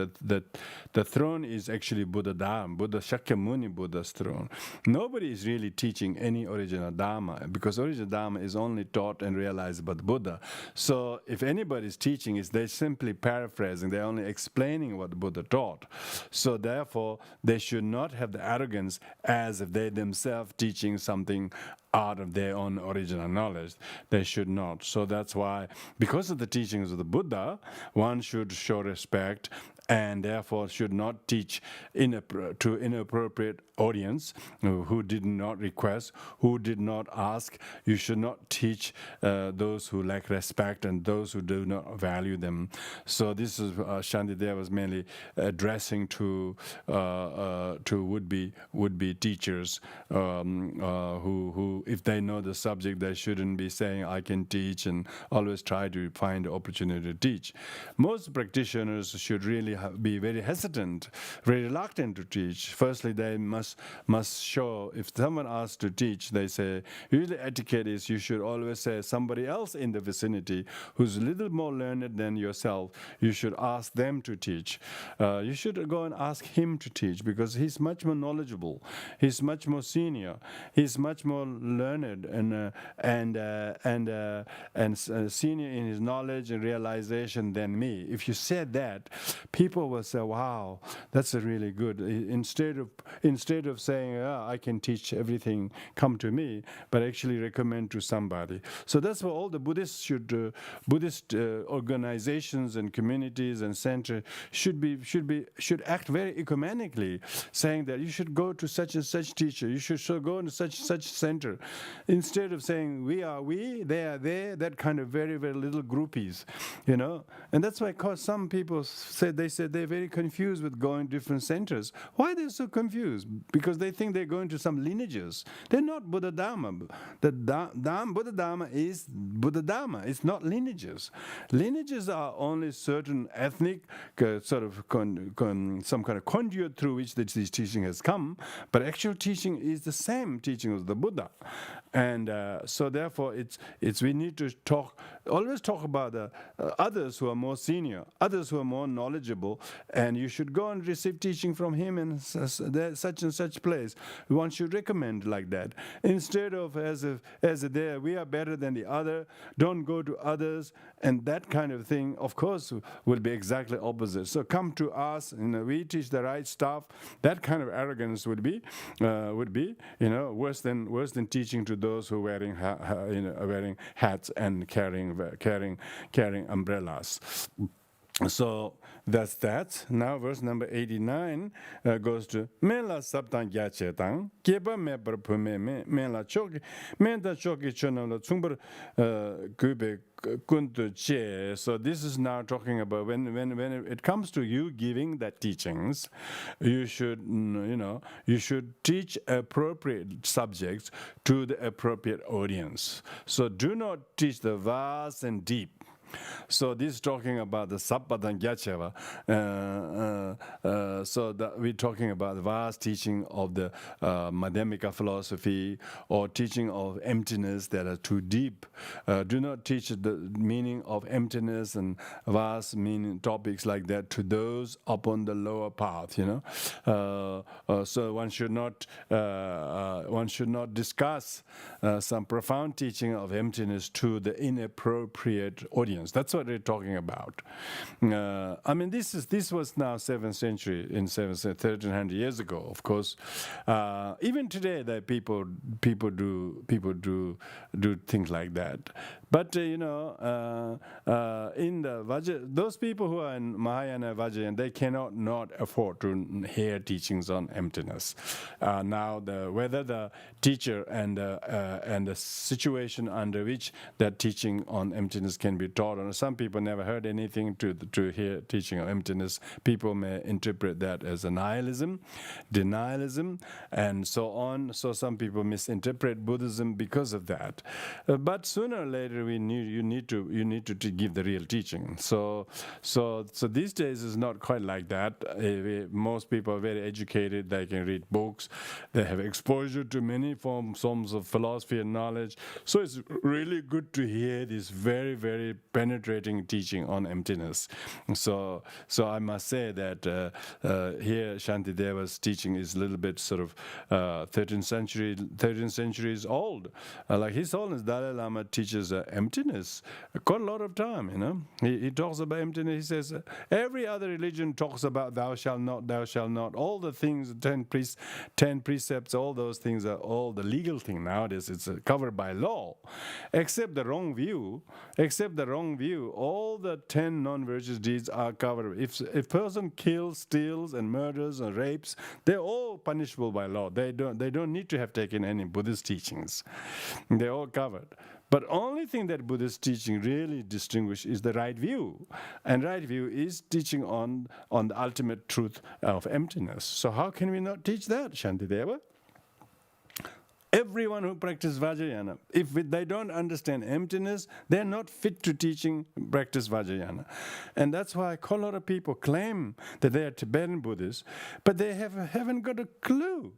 the throne is actually Buddha Shakyamuni Buddha's throne. Nobody is really teaching any original Dharma, because original Dharma is only taught and realized by the Buddha. So if anybody is teaching, they simply paraphrasing, they're only explaining what the Buddha taught. So therefore, they should not have the arrogance as if they themselves teaching something out of their own original knowledge. They should not. So that's why, because of the teachings of the Buddha, one should show respect and therefore should not teach to inappropriate audience who did not request, who did not ask. You should not teach those who lack respect and those who do not value them. So this is Shantideva was mainly addressing to would-be teachers who, if they know the subject, they shouldn't be saying I can teach, and always try to find the opportunity to teach. Most practitioners should really be very hesitant, very reluctant to teach. Firstly, they must show, if someone asks to teach, they say, usually etiquette is you should always say somebody else in the vicinity who's a little more learned than yourself, you should ask them to teach. You should go and ask him to teach, because he's much more knowledgeable, he's much more senior, he's much more learned and senior in his knowledge and realization than me. If you said that, people will say, wow, that's a really good. Instead of saying, I can teach everything, come to me, but actually recommend to somebody. So that's what all the Buddhists Buddhist organizations and communities and centers should act very ecumenically, saying that you should go to such and such teacher, you should go into such center, instead of saying we are we, they are they, that kind of very, very little groupies, And that's why some people say they're very confused with going to different centers. Why they're so confused? Because they think they're going to some lineages. They're not Buddha Dharma. The Buddha Dharma is Buddha Dharma. It's not lineages. Lineages are only certain ethnic sort of some kind of conduit through which this teaching has come. But actual teaching is the same teaching as the Buddha. And so therefore we need to always talk about others who are more senior, others who are more knowledgeable, and you should go and receive teaching from him in such and such place. One should recommend like that, instead of as there we are better than the other, don't go to others, and that kind of thing, of course, will be exactly opposite. So come to us, we teach the right stuff. That kind of arrogance would be worse than teaching to those who are wearing hats and carrying umbrellas. So that's that. Now verse number 89 goes to Mela Sabtan Gyachetang, Keba Meper Pume, Mela Choki, Menta Choki Chonala Tsumber Gube Kuntu Che. So this is now talking about when it comes to you giving that teachings, you should teach appropriate subjects to the appropriate audience. So do not teach the vast and deep. So this is talking about the Sabbadan Gyacheva. So that we're talking about the vast teaching of the Madhyamika philosophy, or teaching of emptiness that are too deep. Do not teach the meaning of emptiness and vast meaning topics like that to those upon the lower path. So one should not discuss some profound teaching of emptiness to the inappropriate audience. That's what we're talking about. This was now 7th century, 1300 years ago. Of course, even today, that people do things like that. But in the Vajra, those people who are in Mahayana Vajrayana, they cannot not afford to hear teachings on emptiness. Now, whether the teacher and the situation under which that teaching on emptiness can be taught, or some people never heard anything to hear teaching of emptiness. People may interpret that as a nihilism, denialism, and so on. So some people misinterpret Buddhism because of that. But sooner or later, you need to give the real teaching. So these days is not quite like that. Most people are very educated. They can read books. They have exposure to many forms of philosophy and knowledge. So it's really good to hear this very, very penetrating teaching on emptiness. So I must say that here Shantideva's teaching is a little bit sort of 13th century is old. Like His Holiness Dalai Lama teaches emptiness quite a lot of time. He talks about emptiness. He says every other religion talks about thou shalt not, thou shalt not. All the things, 10 precepts, all those things are all the legal thing nowadays. It's covered by law, except the wrong view. All the 10 non-virtuous deeds are covered. If a person kills, steals, and murders and rapes, they're all punishable by law. They don't need to have taken any Buddhist teachings. They're all covered. But only thing that Buddhist teaching really distinguish is the right view. And right view is teaching on the ultimate truth of emptiness. So how can we not teach that, Shantideva? Everyone who practices Vajrayana, if they don't understand emptiness, they're not fit to practice Vajrayana. And that's why a lot of people claim that they are Tibetan Buddhists, but they haven't got a clue.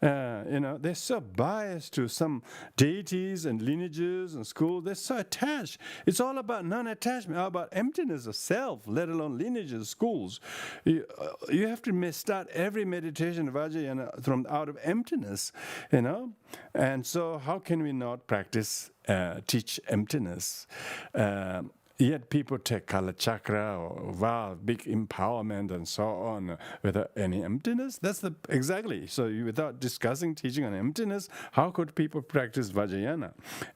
They're so biased to some deities and lineages and schools. They're so attached. It's all about non-attachment, all about emptiness of self, let alone lineages, schools. You have to start every meditation Vajrayana from out of emptiness, And so how can we not teach emptiness? Yet people take Kala Chakra or vow, big empowerment and so on without any emptiness. Exactly. So without discussing teaching on emptiness, how could people practice Vajrayana?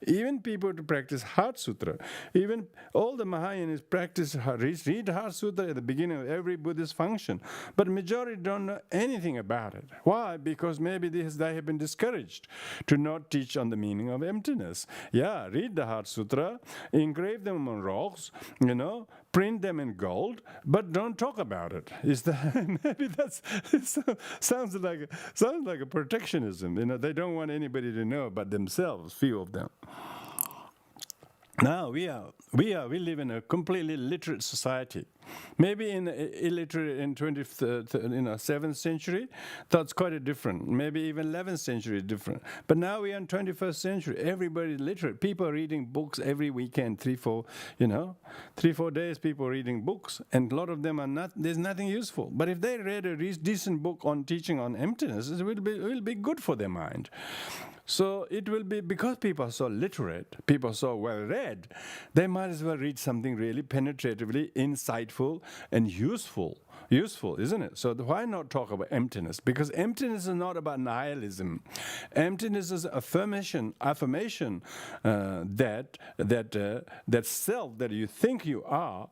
Even people to practice Heart Sutra. Even all the Mahayanas read Heart Sutra at the beginning of every Buddhist function. But majority don't know anything about it. Why? Because maybe they have been discouraged to not teach on the meaning of emptiness. Yeah, read the Heart Sutra, engrave them on rocks, print them in gold, but don't talk about it. Maybe sounds like a protectionism. They don't want anybody to know but themselves, few of them. Now we live in a completely literate society. Maybe in illiterate in 7th century, that's quite a different. Maybe even 11th century different. But now we are in 21st century. Everybody literate. People are reading books every weekend, 3-4 days. People are reading books, and a lot of them are not. There's nothing useful. But if they read a decent book on teaching on emptiness, it will be good for their mind. So it will be, because people are so literate, people are so well read, they might as well read something really penetratively insightful and useful. Useful, isn't it? So why not talk about emptiness? Because emptiness is not about nihilism. Emptiness is affirmation that self that you think you are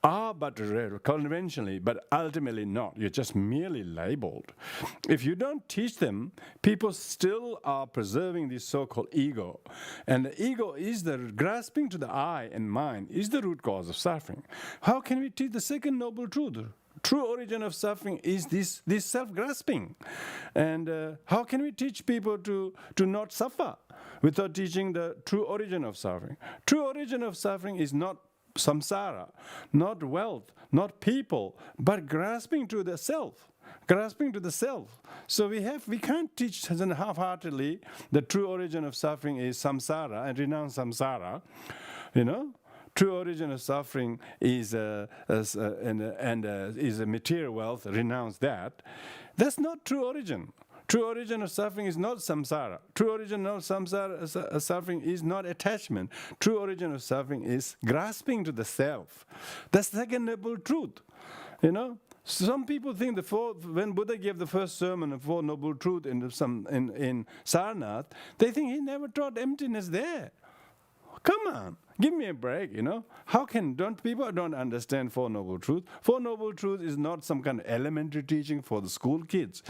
but conventionally, but ultimately not. You're just merely labeled. If you don't teach them, people still are preserving this so-called ego. And the ego is the grasping to the I and mind is the root cause of suffering. How can we teach the second noble truth? True origin of suffering is this self-grasping. And how can we teach people to not suffer without teaching the true origin of suffering? True origin of suffering is not samsara, not wealth, not people, but grasping to the self. Grasping to the self. So we can't teach half-heartedly the true origin of suffering is samsara and renounce samsara, True origin of suffering is a material wealth. Renounce that. That's not true origin. True origin of suffering is not samsara. True origin of samsara suffering is not attachment. True origin of suffering is grasping to the self. That's the second noble truth. Some people think when Buddha gave the first sermon of Four Noble Truths in Sarnath, they think he never taught emptiness there. Come on, give me a break, How can people don't understand Four Noble Truths? Four Noble Truths is not some kind of elementary teaching for the school kids.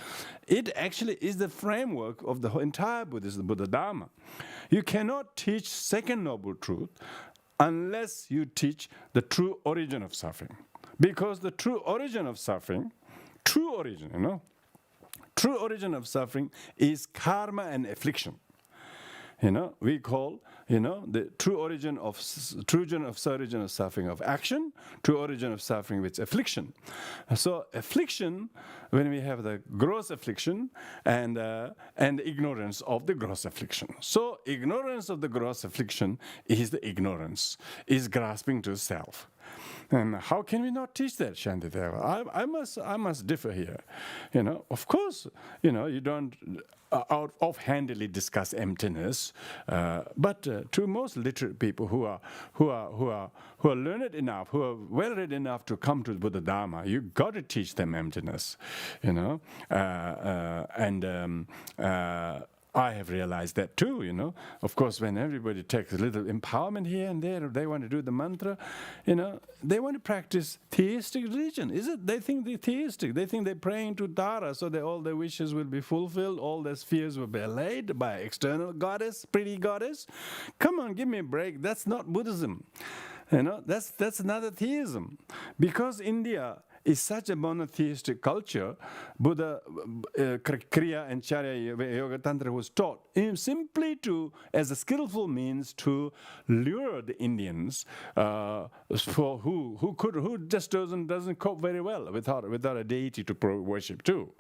It actually is the framework of the entire Buddhism, the Buddha Dharma. You cannot teach second noble truth unless you teach the true origin of suffering. Because the true origin of suffering, true origin of suffering is karma and affliction. We call, the true origin of suffering of action, true origin of suffering with affliction. So affliction, when we have the gross affliction and ignorance of the gross affliction. So ignorance of the gross affliction is the ignorance, is grasping to self. And how can we not teach that, Shantideva? I must differ here. Of course, you don't offhandedly discuss emptiness, but to most literate people who are learned enough, who are well read enough to come to Buddha Dharma, you got to teach them emptiness. I have realized that too, Of course, when everybody takes a little empowerment here and there, they want to do the mantra, they want to practice theistic religion. Is it? They think they're theistic. They think they're praying to Tara so that all their wishes will be fulfilled, all their fears will be allayed by external goddess, pretty goddess. Come on, give me a break. That's not Buddhism. That's another theism. Because India is such a monotheistic culture, Buddha, Kriya and Charya Yoga Tantra was taught simply as a skillful means to lure the Indians who just doesn't cope very well without a deity to worship too.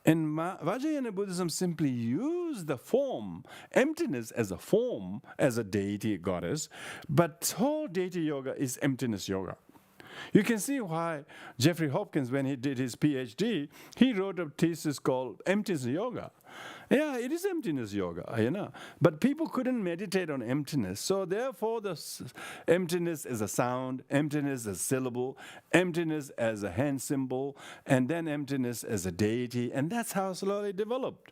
And Vajrayana Buddhism simply used the form, emptiness as a form, as a deity goddess, but whole deity yoga is emptiness yoga. You can see why Jeffrey Hopkins, when he did his PhD, he wrote a thesis called Emptiness Yoga. Yeah, it is emptiness yoga, But people couldn't meditate on emptiness. So therefore, the emptiness as a sound, emptiness as a syllable, emptiness as a hand symbol, and then emptiness as a deity. And that's how slowly developed,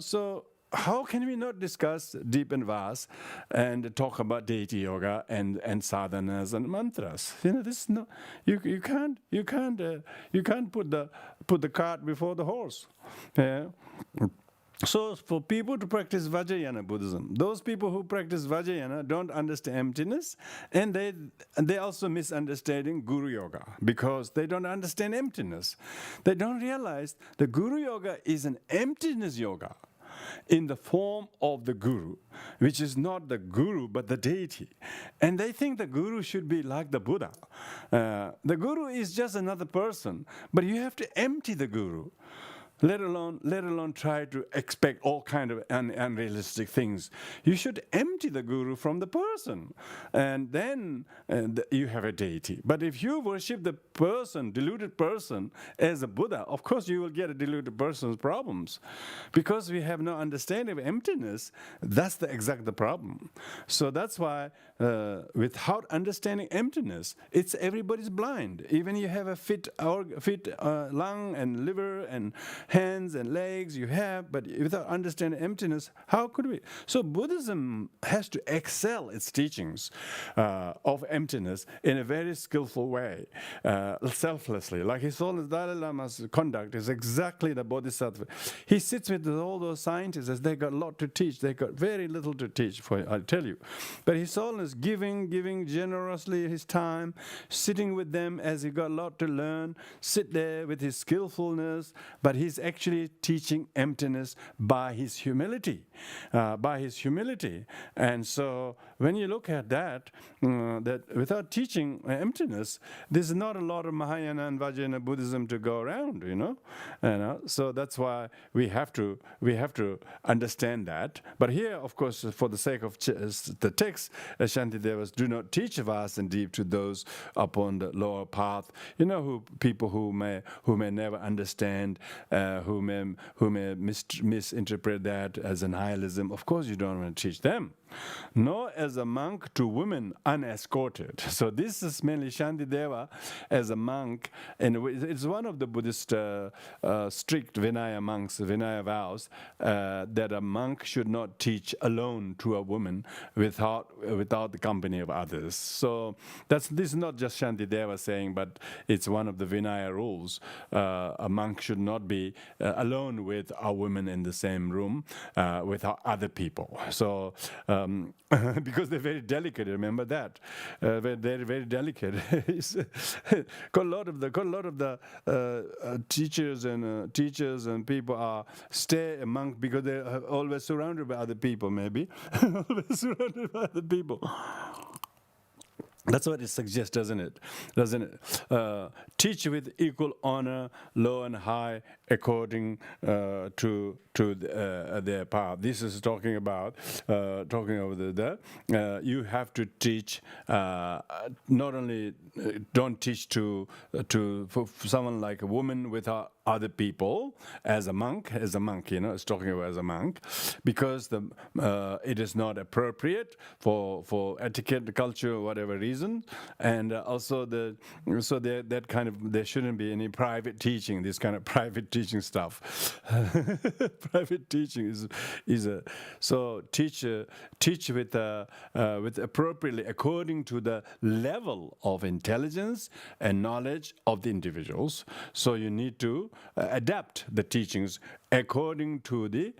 So how can we not discuss deep and vast and talk about deity yoga and sadhanas and mantras? This is no, you can't put the cart before the horse. Yeah. So for people to practice Vajrayana Buddhism, those people who practice Vajrayana don't understand emptiness, and they also misunderstanding Guru Yoga because they don't understand emptiness. They don't realize the Guru Yoga is an emptiness yoga. in the form of the guru, which is not the guru but the deity. And they think the guru should be like the Buddha. The guru is just another person, but you have to empty the guru. Let alone try to expect all kind of unrealistic things. You should empty the guru from the person, and then you have a deity. But if you worship the person, deluded person, as a Buddha, of course you will get a deluded person's problems, because we have no understanding of emptiness. That's the exact problem. So that's why without understanding emptiness, it's everybody's blind. Even you have a fit lung and liver and hands and legs you have, but without understanding emptiness, how could we? So Buddhism has to excel its teachings of emptiness in a very skillful way, selflessly. Like His Holiness Dalai Lama's conduct is exactly the Bodhisattva. He sits with all those scientists as they got a lot to teach. They got very little to teach, I'll tell you. But His Holiness giving generously his time, sitting with them as he got a lot to learn, sit there with his skillfulness, but he's actually teaching emptiness by his humility, And so when you look at that, that without teaching emptiness, there's not a lot of Mahayana and Vajrayana Buddhism to go around, So that's why we have to understand that. But here, of course, for the sake of the text, Shantidevas do not teach vast and deep to those upon the lower path. People who may never understand, who may misinterpret that as a nihilism. Of course, you don't want to teach them. Nor as a monk to women unescorted. So this is mainly Shantideva as a monk, and it's one of the Buddhist strict Vinaya monks, Vinaya vows, that a monk should not teach alone to a woman without the company of others. So this is not just Shantideva saying, but it's one of the Vinaya rules. A monk should not be alone with a woman in the same room with other people. So because they're very delicate, remember that. They're very delicate. Got a lot of the teachers and people stay a monk because they're always surrounded by other people, maybe. Always surrounded by other people. That's what it suggests, doesn't it? Teach with equal honor, low and high, according to their path. This is talking about you have to teach. Not only don't teach for someone like a woman without other people as a monk. It's talking about as a monk, because it is not appropriate for etiquette, culture, whatever reason, and also that kind of, there shouldn't be any private teaching. This kind of private teaching stuff. Private teaching is a so teach with appropriately according to the level of intelligence and knowledge of the individuals. So you need to adapt the teachings according to the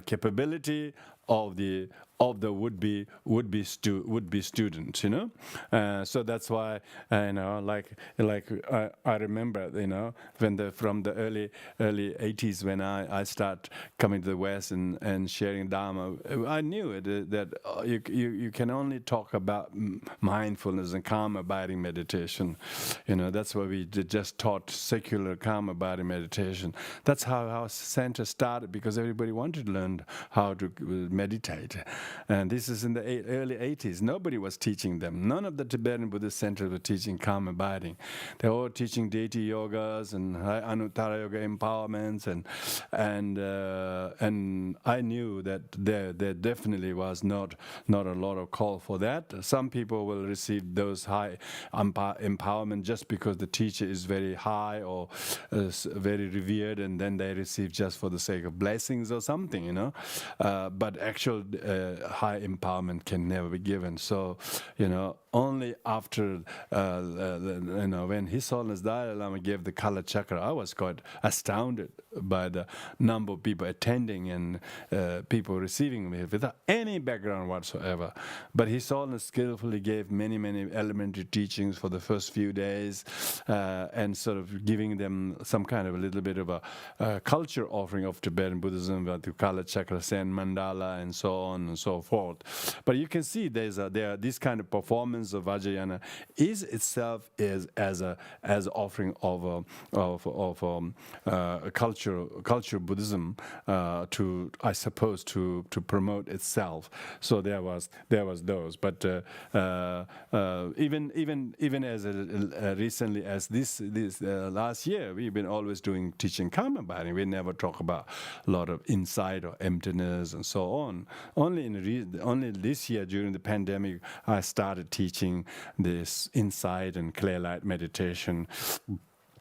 capability of the would-be student, so that's why I remember, when from the early 80s, when I start coming to the West and sharing Dharma, I knew that you can only talk about mindfulness and calm abiding meditation. That's why we just taught secular calm abiding meditation. That's how our center started, because everybody wanted to learn how to meditate. And this is in the early 80s. Nobody was teaching them. None of the Tibetan Buddhist centers were teaching calm abiding. They were all teaching deity yogas and Anuttara yoga empowerments, and I knew that there definitely was not a lot of call for that. Some people will receive those high empowerment just because the teacher is very high or very revered, and then they receive just for the sake of blessings or something, but actual high empowerment can never be given. So, only after, when His Holiness Dalai Lama gave the color chakra, I was quite astounded by the number of people attending and people receiving me without any background whatsoever. But His Holiness skillfully gave many, many elementary teachings for the first few days, and sort of giving them some kind of a little bit of a culture offering of Tibetan Buddhism, the color chakra, Sen mandala, and so on and so forth. But you can see this kind of performance of Vajrayana is itself as offering of culture Buddhism to, I suppose, to promote itself. So there was those. But even as recently as this last year, we've been always doing teaching karma binding. We never talk about a lot of insight or emptiness and so on. Only this year during the pandemic, I started teaching this insight and clear light meditation,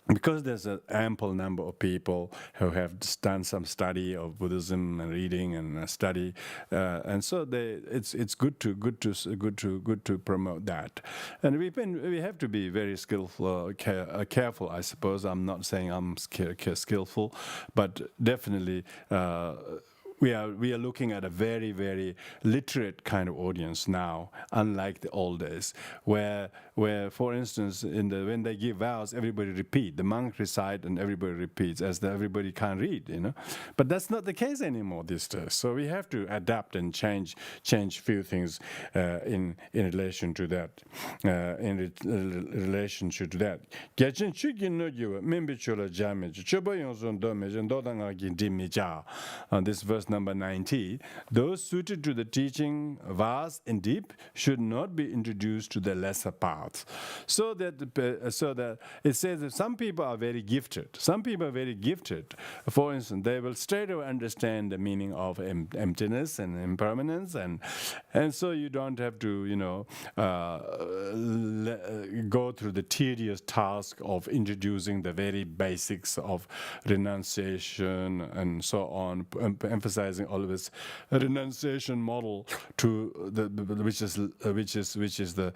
because there's an ample number of people who have done some study of Buddhism and reading and study, and so it's good to promote that. And we have to be very skillful, careful. I suppose I'm not saying I'm skillful, but definitely. We are looking at a very, very literate kind of audience now, unlike the old days, where for instance, when they give vows, everybody repeat. The monk recite and everybody repeats, as everybody can't read, But that's not the case anymore these days. So we have to adapt and change few things in relation to that. Relationship to that. This verse number 90, those suited to the teaching vast and deep should not be introduced to the lesser paths. So that it says that some people are very gifted. For instance, they will straight away understand the meaning of emptiness and impermanence, and so you don't have to go through the tedious task of introducing the very basics of renunciation and so on, emphasizing always a renunciation model to which is the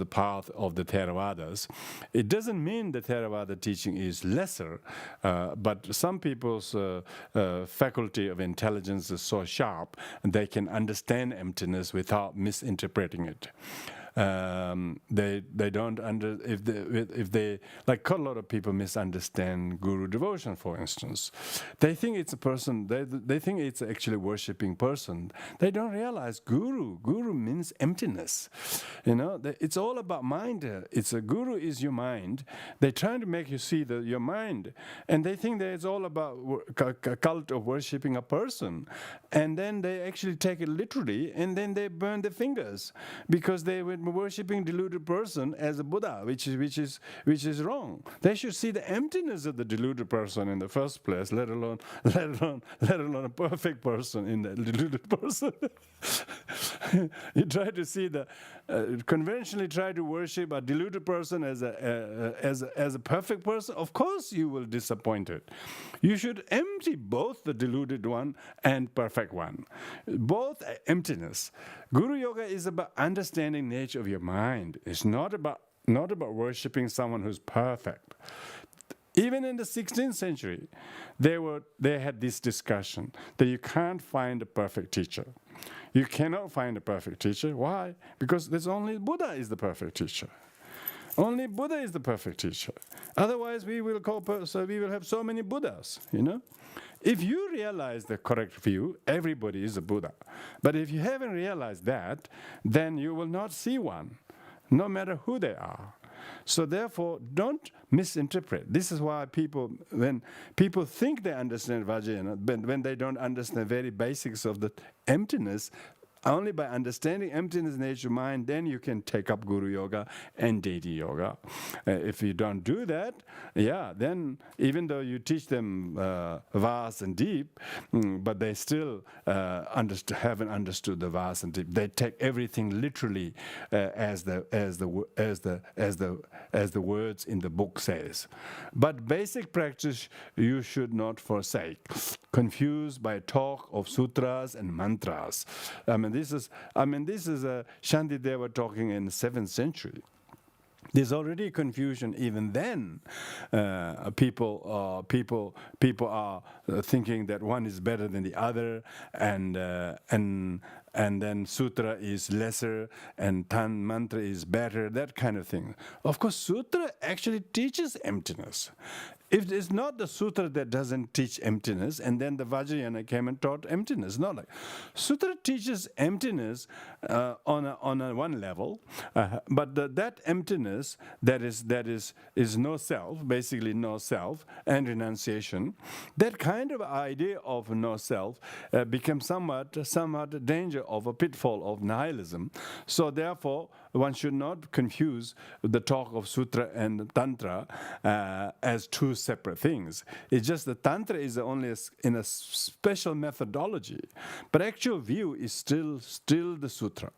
path of the Theravadas. It doesn't mean the Theravada teaching is lesser, but some people's faculty of intelligence is so sharp, and they can understand emptiness without misinterpreting it. They don't if they like quite a lot of people misunderstand guru devotion, for instance. They think it's a person. They think it's actually worshipping person. They don't realize guru means emptiness. It's all about mind. It's a guru is your mind. They're trying to make you see your mind, and they think that it's all about a cult of worshipping a person, and then they actually take it literally, and then they burn their fingers because they were worshipping deluded person as a Buddha, which is wrong. They should see the emptiness of the deluded person in the first place, let alone a perfect person in the deluded person. You try to see conventionally try to worship a deluded person as a perfect person. Of course, you will disappoint it. You should empty both the deluded one and perfect one, both emptiness. Guru Yoga is about understanding nature of your mind. It's not about worshipping someone who's perfect. Even in the 16th century, they had this discussion that you can't find a perfect teacher. You cannot find a perfect teacher. Why? Because there's only Buddha is the perfect teacher. Only Buddha is the perfect teacher. Otherwise, we will have so many Buddhas. If you realize the correct view, everybody is a Buddha. But if you haven't realized that, then you will not see one, no matter who they are. So therefore, don't misinterpret. This is why when people think they understand Vajrayana, when they don't understand the very basics of the emptiness, only by understanding emptiness, nature, mind, then you can take up Guru Yoga and Deity Yoga. If you don't do that, then even though you teach them vast and deep, but they still haven't understood the vast and deep. They take everything literally as the words in the book says. But basic practice you should not forsake, confused by talk of sutras and mantras. This is Shantideva talking in the 7th century. There's already confusion even then. People are thinking that one is better than the other, and then sutra is lesser and mantra is better, that kind of thing. Of course, sutra actually teaches emptiness. If it's not the sutra that doesn't teach emptiness, and then the Vajrayana came and taught emptiness, not like sutra teaches emptiness on a one level, but that emptiness that is no self, basically no self, and renunciation. That kind of idea of no self becomes somewhat danger of a pitfall of nihilism. So therefore, one should not confuse the talk of sutra and tantra as two separate things. It's just that tantra is only in a special methodology, but actual view is still the sutra.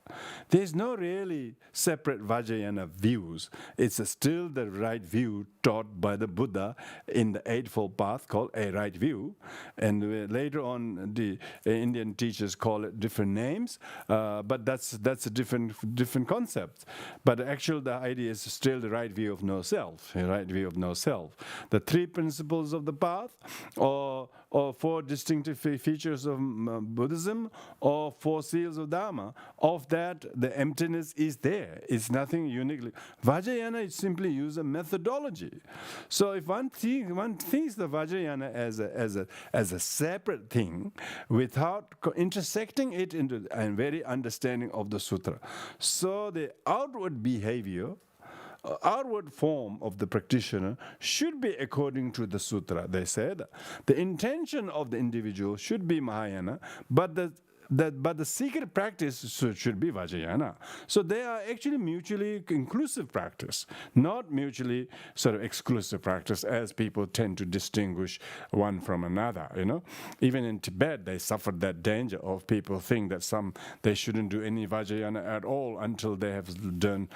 There's no really separate Vajrayana views. It's still the right view taught by the Buddha in the Eightfold Path, called a right view, and later on the Indian teachers call it different names, but that's a different concept. But actually, the idea is still the right view of no self. A right view of no self. The 3 principles of the path, or 4 distinctive features of Buddhism, or 4 seals of Dharma. Of that, the emptiness is there. It's nothing uniquely. Vajrayana is simply use a methodology. So if one thinks the Vajrayana as a separate thing, without intersecting it into a very understanding of the sutra. So the outward behavior, outward form of the practitioner should be according to the sutra. They said the intention of the individual should be Mahayana, but the secret practice should be Vajrayana. So they are actually mutually inclusive practice, not mutually sort of exclusive practice, as people tend to distinguish one from another. Even in Tibet, they suffered that danger of people think that they shouldn't do any Vajrayana at all until they have done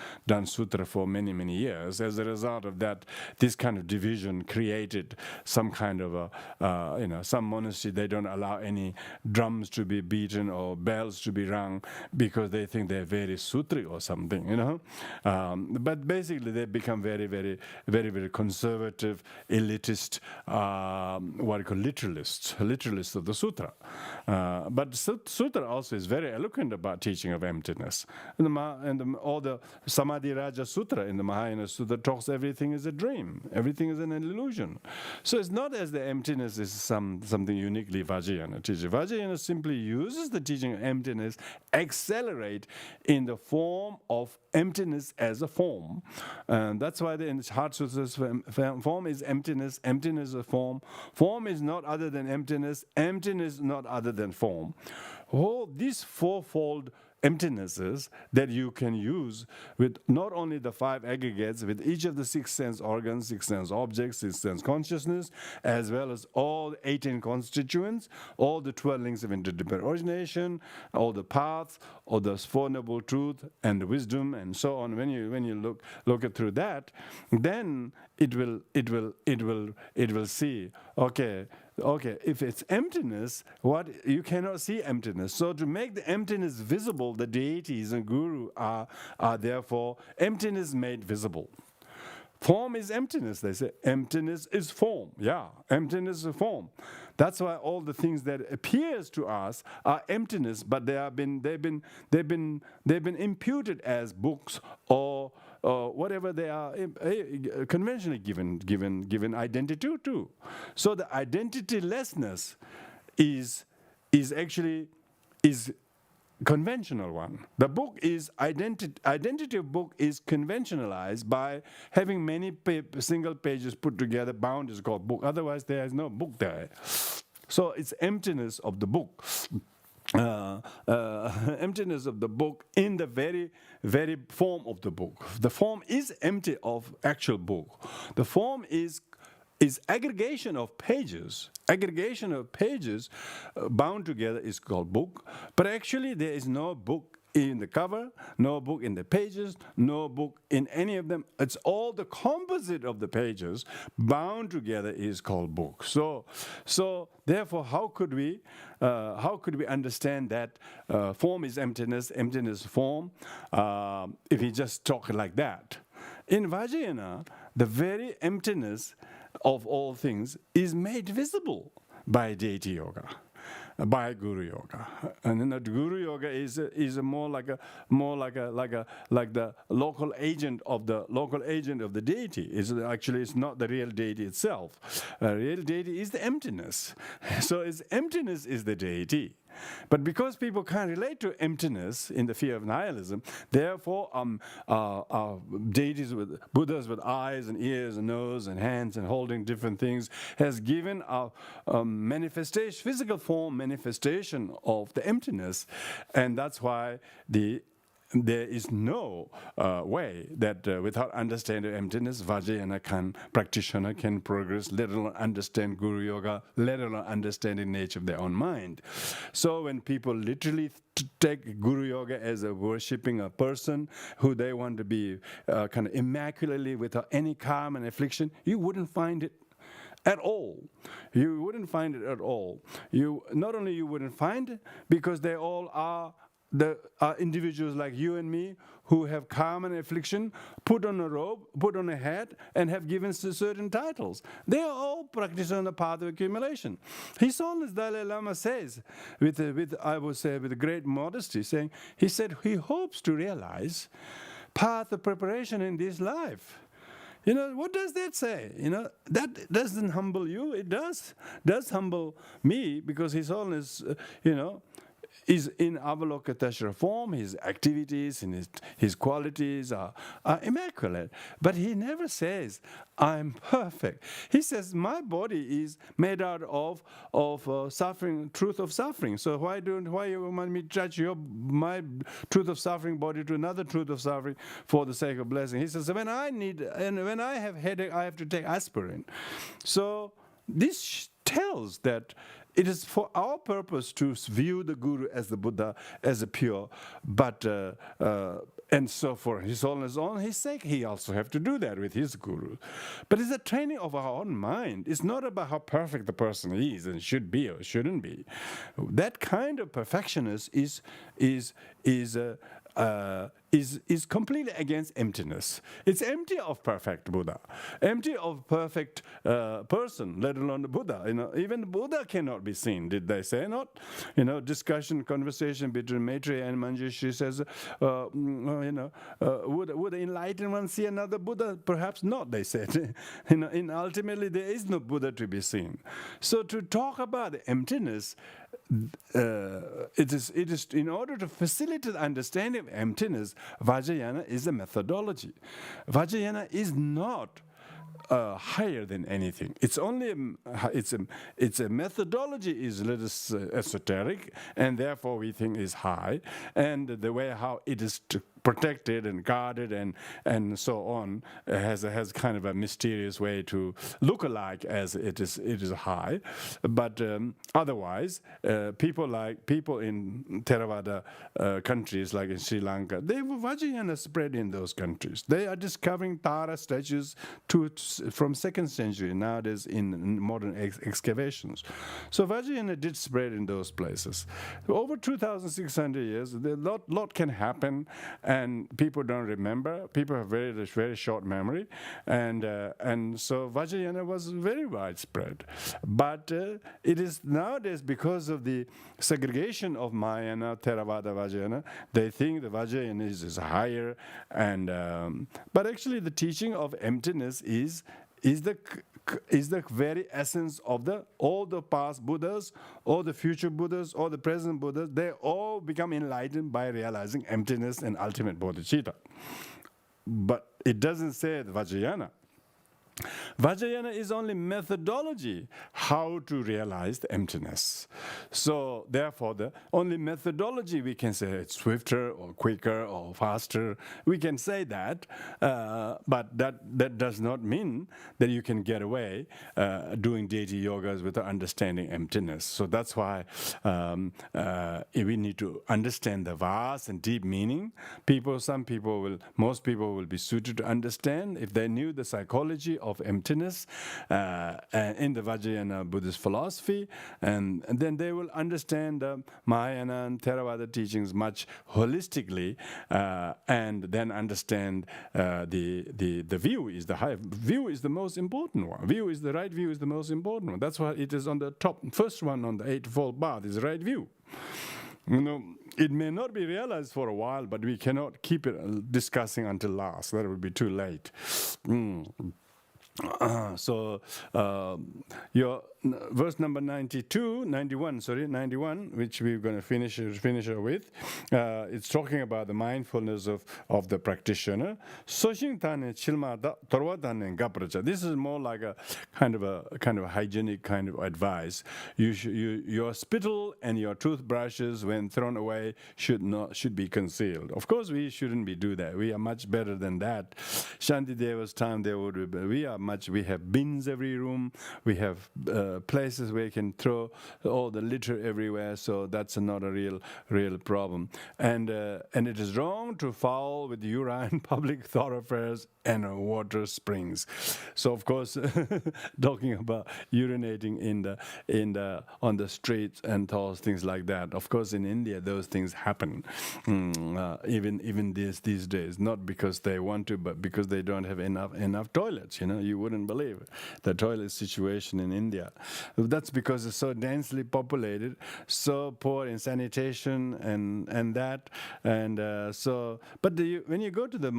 sutra for many, many years. As a result of that, this kind of division created some kind of some monastery, they don't allow any drums to be beaten or bells to be rung because they think they're very sutri or something, But basically, they become very, very, very, very conservative, elitist, what you call literalists of the sutra. But sutra also is very eloquent about teaching of emptiness. All the Samadhi Raja Sutra in the Mahayana Sutra talks everything is a dream, everything is an illusion. So it's not as the emptiness is something uniquely Vajrayana teaching. Vajrayana simply uses the teaching of emptiness, accelerate in the form of emptiness as a form. And that's why the Heart Sutras, form is emptiness, emptiness is a form. Form is not other than emptiness, emptiness not other than form. All these fourfold emptinesses that you can use with not only the 5 aggregates, with each of the 6 sense organs, 6 sense objects, 6 sense consciousness, as well as all 18 constituents, all the 12 links of interdependent origination, all the paths, all the 4 noble truth and the wisdom, and so on. When you look at through that, then it will see, okay, if it's emptiness, you cannot see emptiness. So to make the emptiness visible, the deities and guru are therefore emptiness made visible. Form is emptiness, they say. Emptiness is form. Yeah, emptiness is form. That's why all the things that appears to us are emptiness, but they've been imputed as books or whatever they are conventionally given identity to. So the identitylessness is actually conventional one. The book is identity of book is conventionalized by having many single pages put together. Bound is called book. Otherwise, there is no book there. So it's emptiness of the book. Emptiness of the book in the very, very form of the book. The form is empty of actual book. The form is aggregation of pages. Aggregation of pages bound together is called book, but actually there is no book in the cover, no book in the pages, no book in any of them. It's all the composite of the pages bound together is called book. So therefore, how could we understand that form is emptiness, emptiness form, if we just talk like that? In Vajrayana, the very emptiness of all things is made visible by deity yoga, by guru yoga. And then the guru yoga is more like the local agent of the deity. It's not the real deity itself. Real deity is the emptiness. So emptiness is the deity. But because people can't relate to emptiness in the fear of nihilism, therefore deities with Buddhas with eyes and ears and nose and hands and holding different things has given a manifestation, physical form manifestation of the emptiness. And that's why there is no way that without understanding emptiness, Vajrayana practitioner can progress, let alone understand Guru Yoga, let alone understand the nature of their own mind. So when people literally take Guru Yoga as a worshipping a person who they want to be kind of immaculately without any karma and affliction, you wouldn't find it at all. You wouldn't find it at all. Not only you wouldn't find it, because they all are individuals like you and me who have karma and affliction, put on a robe, put on a hat, and have given certain titles. They are all practicing on the path of accumulation. His Holiness Dalai Lama says, with great modesty, he said he hopes to realize path of preparation in this life. What does that say? That doesn't humble you. It does humble me, because His Holiness, is in Avalokiteshvara form. His activities and his qualities are immaculate. But he never says, I'm perfect. He says, my body is made out of suffering, truth of suffering. So why you want me to judge my truth of suffering body to another truth of suffering for the sake of blessing? He says, when I have headache, I have to take aspirin. So this tells that it is for our purpose to view the Guru as the Buddha, as a pure, but and so for His Holiness' own His sake, he also have to do that with his Guru. But it's a training of our own mind. It's not about how perfect the person is and should be or shouldn't be. That kind of perfectionist is completely against emptiness. It's empty of perfect Buddha, empty of perfect person, let alone the Buddha. Even the Buddha cannot be seen, did they say not? Conversation between Maitreya and Manjushri says, would the enlightened one see another Buddha? Perhaps not, they said. Ultimately there is no Buddha to be seen. So to talk about the emptiness, it is in order to facilitate the understanding of emptiness, Vajrayana is a methodology. Vajrayana is not higher than anything. It's only it's a methodology is a little esoteric, and therefore we think is high. And the way how it is protected and guarded and so on has kind of a mysterious way to look alike as it is high. But otherwise, people in Theravada countries like in Sri Lanka, Vajrayana spread in those countries. They are discovering Tara statues from 2nd century nowadays in modern excavations. So Vajrayana did spread in those places. Over 2,600 years, a lot can happen. And people don't remember. People have very short memory, and so Vajrayana was very widespread. But it is nowadays, because of the segregation of Mahayana, Theravada, Vajrayana, they think the Vajrayana is higher, and but actually the teaching of emptiness is the very essence of all the past Buddhas, all the future Buddhas, all the present Buddhas. They all become enlightened by realizing emptiness and ultimate bodhicitta. But it doesn't say Vajrayana. Vajrayana is only methodology, how to realize the emptiness. So therefore, the only methodology we can say it's swifter or quicker or faster. We can say that, but that does not mean that you can get away doing deity yogas without understanding emptiness. So that's why we need to understand the vast and deep meaning. Most people will be suited to understand if they knew the psychology of emptiness in the Vajrayana Buddhist philosophy, and then they will understand Mahayana and Theravada teachings much holistically, and then understand the view is the high view is the most important one. The right view is the most important one. That's why it is on the top first one on the Eightfold Path is the right view. It may not be realized for a while, but we cannot keep it discussing until last. That would be too late. So your verse number 91, which we're going to finish with, it's talking about the mindfulness of the practitioner. This is more like a kind of hygienic kind of advice. Your spittle and your toothbrushes, when thrown away, should be concealed. Of course, we shouldn't do that. We are much better than that. Shantideva's time, we have bins every room. We have places where you can throw all the litter everywhere. So that's not a real problem. And it is wrong to foul with urine public thoroughfares and water springs. So of course, talking about urinating on the streets and those things like that. Of course, in India, those things happen. Even these days, not because they want to, but because they don't have enough toilets. You wouldn't believe the toilet situation in India. That's because it's so densely populated, so poor in sanitation and that, and so. But when you go to the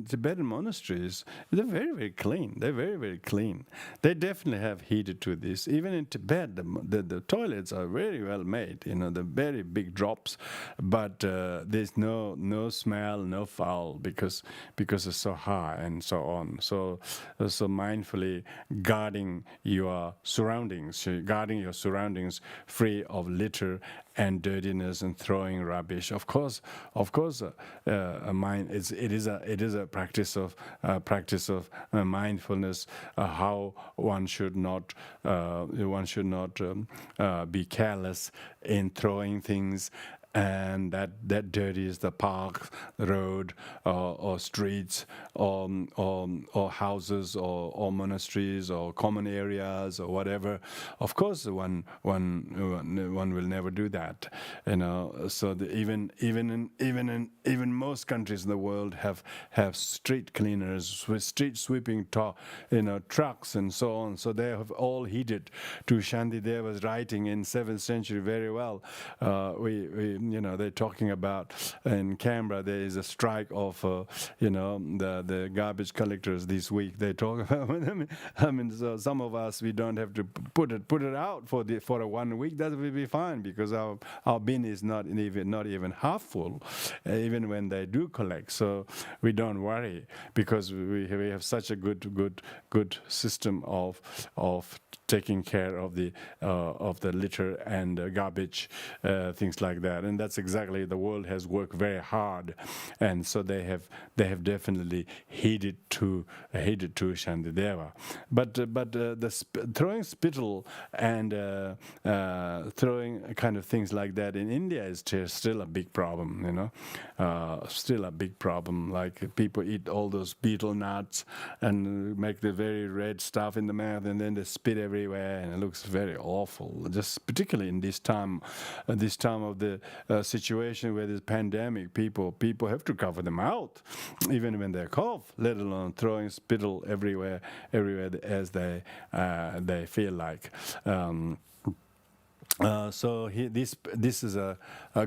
Tibetan monasteries, they're very, very clean. They're very, very clean. They definitely have heated to this. Even in Tibet, the toilets are very well made. The very big drops, but there's no smell, no foul because it's so high and so on. So mindfully guarding your surroundings free of litter and dirtiness and throwing rubbish. Of course, it is a practice of mindfulness. How one should not be careless in throwing things. And that dirties the park, road, or streets, or houses, or monasteries, or common areas, or whatever. Of course, one will never do that. So even most countries in the world have street cleaners with street sweeping trucks and so on. So they have all heeded to Shantideva's writing in 7th century very well. They're talking about in Canberra there is a strike of the garbage collectors this week. They talk about so some of us, we don't have to put it out for a 1 week. That will be fine because our bin is not even half full, even when they do collect. So we don't worry because we have such a good system of taking care of the litter and garbage, things like that. And that's exactly, the world has worked very hard, and so they have definitely heeded to Shantideva. But throwing spittle and throwing kind of things like that in India is still a big problem. Still a big problem. Like people eat all those betel nuts and make the very red stuff in the mouth, and then they spit everywhere, and it looks very awful. Just particularly in this time of the situation where there's pandemic, people have to cover their mouth even when they cough, let alone throwing spittle everywhere as they feel like. So this is a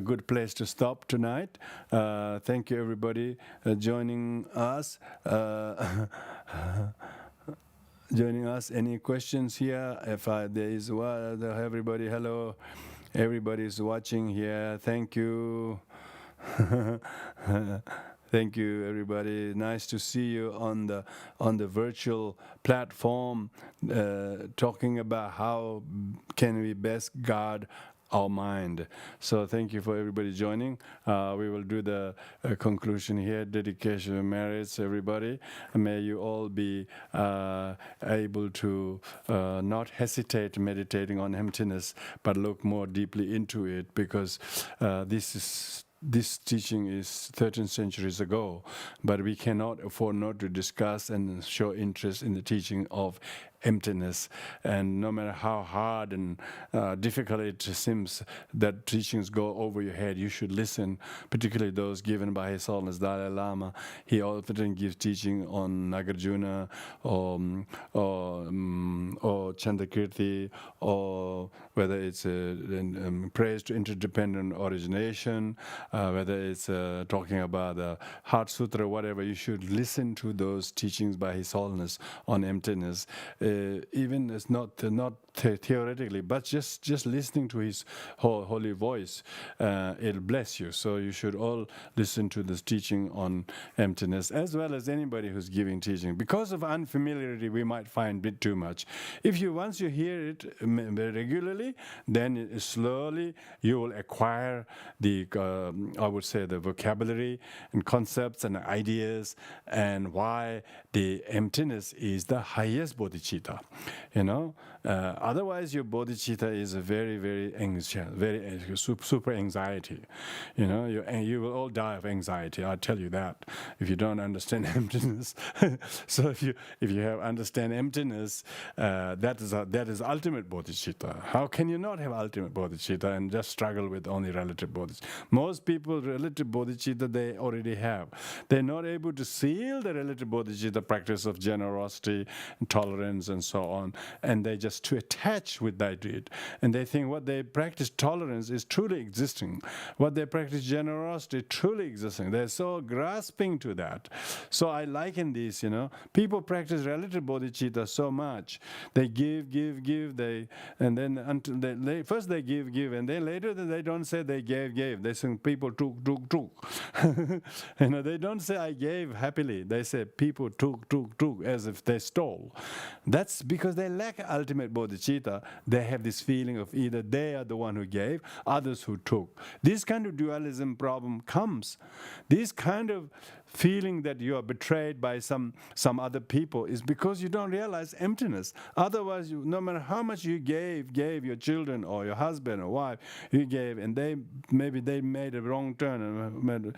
good place to stop tonight. Thank you, everybody, joining us. Any questions here? If there is one, everybody, hello. Everybody's watching here. Thank you. Thank you, everybody. Nice to see you on the virtual platform, talking about how can we best guard our mind. So thank you for everybody joining. We will do the conclusion here. Dedication and merits, everybody. May you all be able to not hesitate meditating on emptiness, but look more deeply into it, because this teaching is 13 centuries ago, but we cannot afford not to discuss and show interest in the teaching of emptiness. And no matter how hard and difficult it seems that teachings go over your head, you should listen, particularly those given by His Holiness Dalai Lama. He often gives teaching on Nagarjuna or Chandakirti, or whether it's praise to interdependent origination, whether it's talking about the Heart Sutra, whatever. You should listen to those teachings by His Holiness on emptiness. Even it's not theoretically, but just listening to his holy voice, it'll bless you. So you should all listen to this teaching on emptiness, as well as anybody who's giving teaching. Because of unfamiliarity, we might find a bit too much. Once you hear it regularly, then slowly you will acquire the, I would say, the vocabulary and concepts and ideas, and why the emptiness is the highest bodhicitta. Otherwise your bodhicitta is a very, very super anxiety. You will all die of anxiety. I'll tell you that, if you don't understand emptiness. So if you have understand emptiness, that is ultimate bodhicitta. How can you not have ultimate bodhicitta and just struggle with only relative bodhicitta? Most people, relative bodhicitta they already have. They're not able to seal the relative bodhicitta practice of generosity and tolerance and so on, and they just too attached with that deed, and they think what they practice tolerance is truly existing, what they practice generosity truly existing. They're so grasping to that. So I liken this, people practice relative bodhicitta so much. They give, and then until first they give, and then later they don't say they gave. They say people took. They don't say I gave happily. They say people took, as if they stole. That's because they lack ultimate bodhicitta. They have this feeling of either they are the one who gave, others who took. This kind of dualism problem comes. This kind of feeling that you are betrayed by some other people is because you don't realize emptiness. Otherwise, no matter how much you gave your children or your husband or wife, you gave, and maybe they made a wrong turn,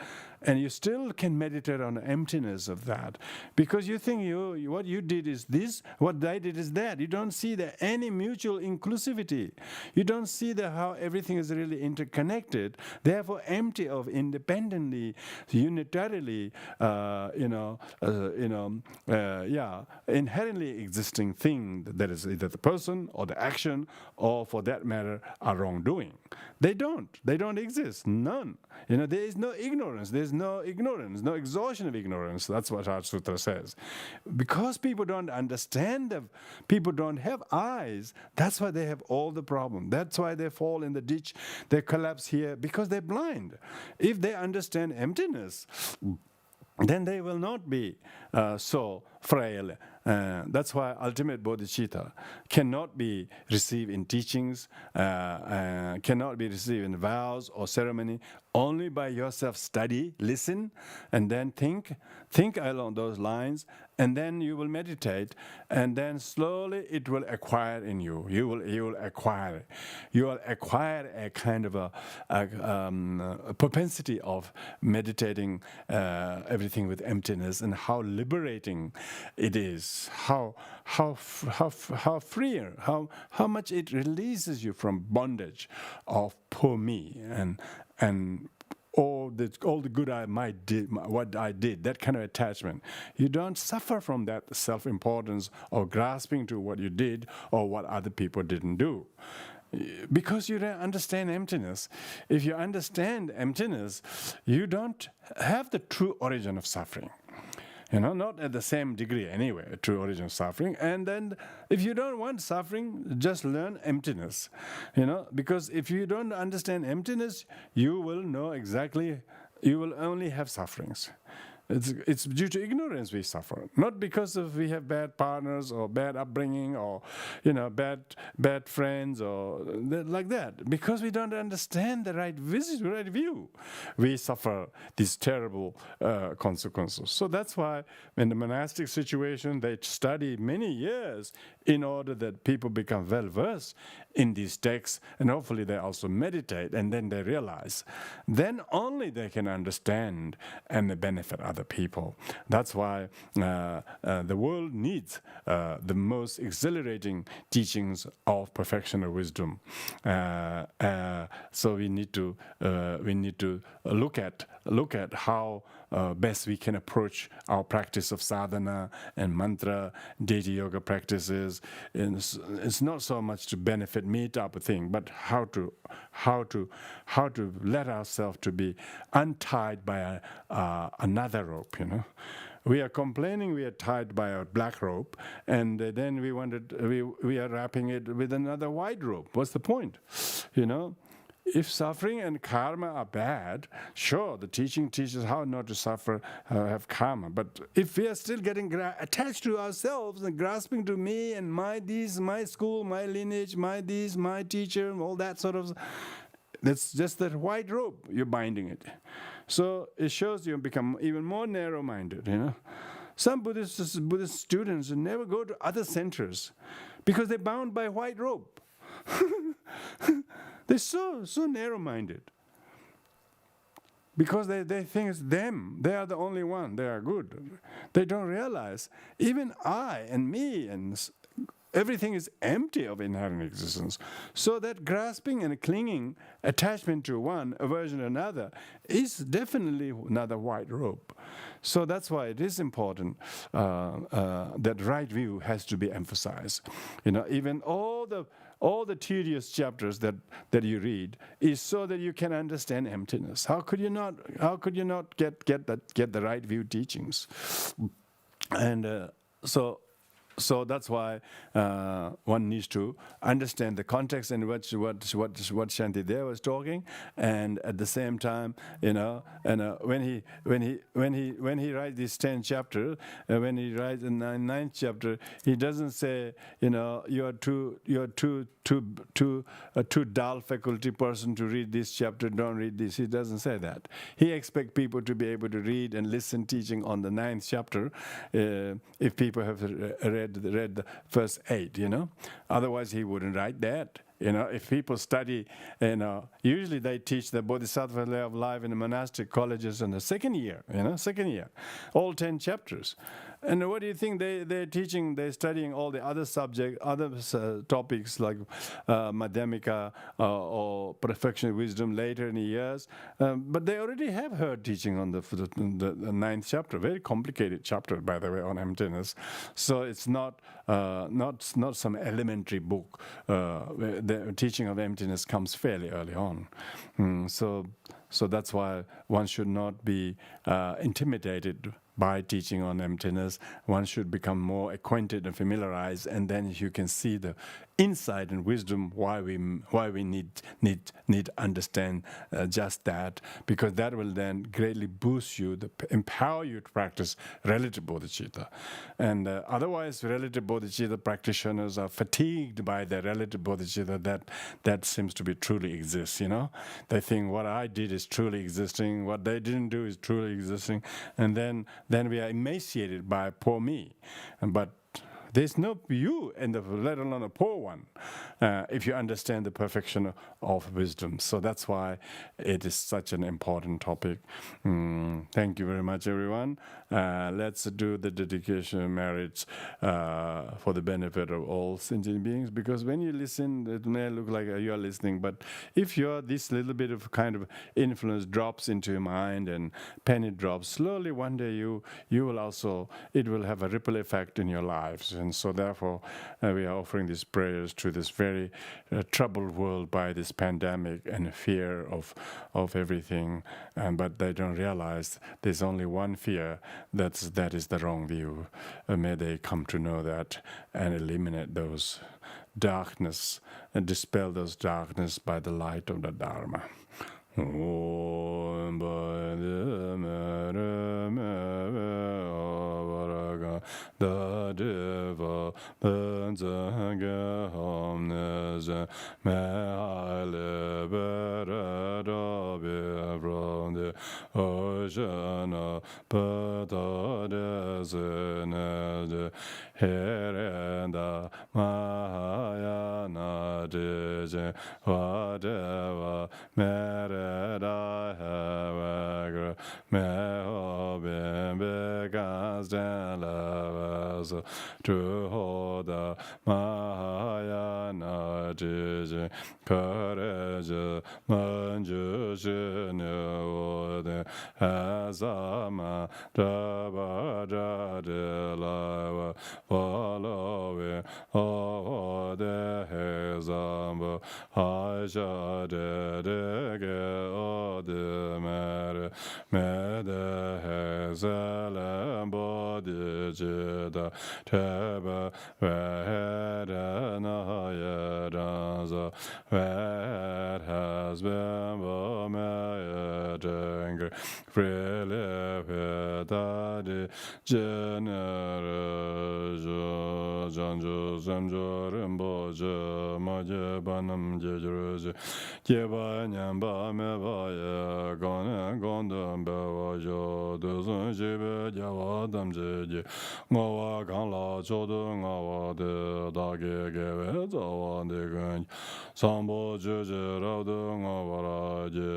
and you still can meditate on the emptiness of that, because you think what you did is this, what they did is that. You don't see any mutual inclusivity. You don't see how everything is really interconnected, therefore empty of independently, unitarily, inherently existing thing that is either the person or the action, or for that matter, a wrongdoing. They don't exist. None. There is no ignorance. There's no ignorance, no exhaustion of ignorance. That's what Heart Sutra says. Because people don't understand, people don't have eyes, that's why they have all the problem. That's why they fall in the ditch, they collapse here, because they're blind. If they understand emptiness, then they will not be so frail. That's why ultimate bodhicitta cannot be received in teachings, cannot be received in vows or ceremony. Only by yourself study, listen, and then think along those lines, and then you will meditate, and then slowly it will acquire in you. You will acquire it. You will acquire a kind of a propensity of meditating everything with emptiness, and how liberating it is, how freer, how much it releases you from bondage of poor me and all the good I might did, what I did, that kind of attachment. You don't suffer from that self-importance or grasping to what you did or what other people didn't do, because you don't understand emptiness. If you understand emptiness, you don't have the true origin of suffering. Not at the same degree anyway, true origin of suffering. And then if you don't want suffering, just learn emptiness. Because if you don't understand emptiness, you will know exactly you will only have sufferings. It's due to ignorance we suffer, not because of we have bad partners or bad upbringing or bad friends or like that. Because we don't understand the right view, we suffer these terrible consequences. So that's why in the monastic situation they study many years in order that people become well versed in these texts, and hopefully they also meditate, and then they realize, then only they can understand and benefit other people. That's why the world needs the most exhilarating teachings of perfectional wisdom. So we need to look at how best we can approach our practice of sadhana and mantra, deity yoga practices. And it's not so much to benefit me type of thing, but how to let ourselves to be untied by another rope. We are complaining we are tied by a black rope, and then we are wrapping it with another white rope. What's the point? If suffering and karma are bad, sure, the teaching teaches how not to suffer, have karma. But if we are still getting attached to ourselves and grasping to me and my school, my lineage, my teacher, all that sort of, that's just that white rope, you're binding it. So it shows you become even more narrow-minded, Some Buddhist students never go to other centers because they're bound by white rope. They're so narrow-minded because they think it's them. They are the only one. They are good. They don't realize even I and me and everything is empty of inherent existence. So that grasping and clinging, attachment to one, aversion to another, is definitely another white rope. So that's why it is important that right view has to be emphasized. Even all the tedious chapters that you read is so that you can understand emptiness. How could you not get the right view teachings? And so that's why one needs to understand the context in which what Shantideva was talking, and at the same time, when he writes these 10 chapters, when he writes the ninth chapter, he doesn't say, you're too dull faculty person to read this chapter, don't read this. He doesn't say that. He expects people to be able to read and listen teaching on the 9th chapter if people have read the first 8, Otherwise he wouldn't write that. If people study, usually they teach the Bodhisattva way of life in the monastic colleges in the second year, all 10 chapters. And what do you think they're teaching? They're studying all the other subjects, other topics like Madhyamika or perfection wisdom later in the years. But they already have heard teaching on the 9th chapter, very complicated chapter, by the way, on emptiness. So it's not some elementary book. The teaching of emptiness comes fairly early on. So that's why one should not be intimidated by teaching on emptiness. One should become more acquainted and familiarized, and then you can see the insight and wisdom why we need to understand just that, because that will then greatly boost you, empower you to practice relative bodhicitta. And otherwise, relative bodhicitta practitioners are fatigued by the relative bodhicitta that seems to be truly exists. They think what I did is truly existing, what they didn't do is truly existing, and then we are emaciated by poor me. But there's no you, let alone a poor one, if you understand the perfection of wisdom. So that's why it is such an important topic. Thank you very much, everyone. Let's do the dedication merits for the benefit of all sentient beings, because when you listen, it may look like you are listening, but if this little bit of kind of influence drops into your mind and penny drops, slowly one day it will have a ripple effect in your lives. And so therefore, we are offering these prayers to this very troubled world by this pandemic and fear of everything. But they don't realize there's only one fear, that is the wrong view. May they come to know that and eliminate those darkness and dispel those darkness by the light of the Dharma. Om Bade Mere Mere Avaraga Da Deva Benzanga Homneze Mehaile Bere Rabi Brande Oshana Pata Desenede Herenda Mahayana Deje Vadeva Mereda Havagra Meho Bimbe Gazdela Truhoda Mahayana Jiji Courage Manju Shinewode Azama Dabada Delava Following all the Hezamba Aisha Dedege Odimere Mede Hezelem Bodhisattva Tebe Vedana Yedanza Ved has been Bomeyedenger Freely Pedadi Generation Janju Samjo Rinpoche Maje Banam Jejuruji Kiba Nyamba Mebaye Gone Gondam Bewajo Duzun Jibe Jawa Damjeji Ngawa Kanla Chodu Ngawa De Dagi Gewe Zawa Digun Sambo Jeje Raudu Ngawa Raje.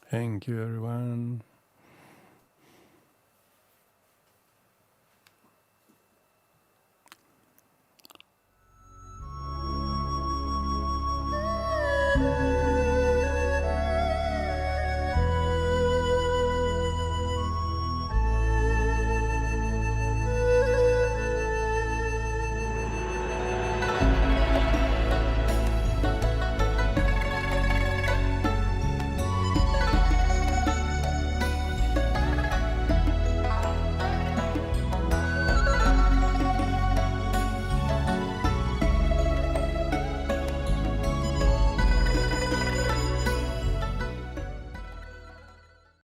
Thank you, everyone.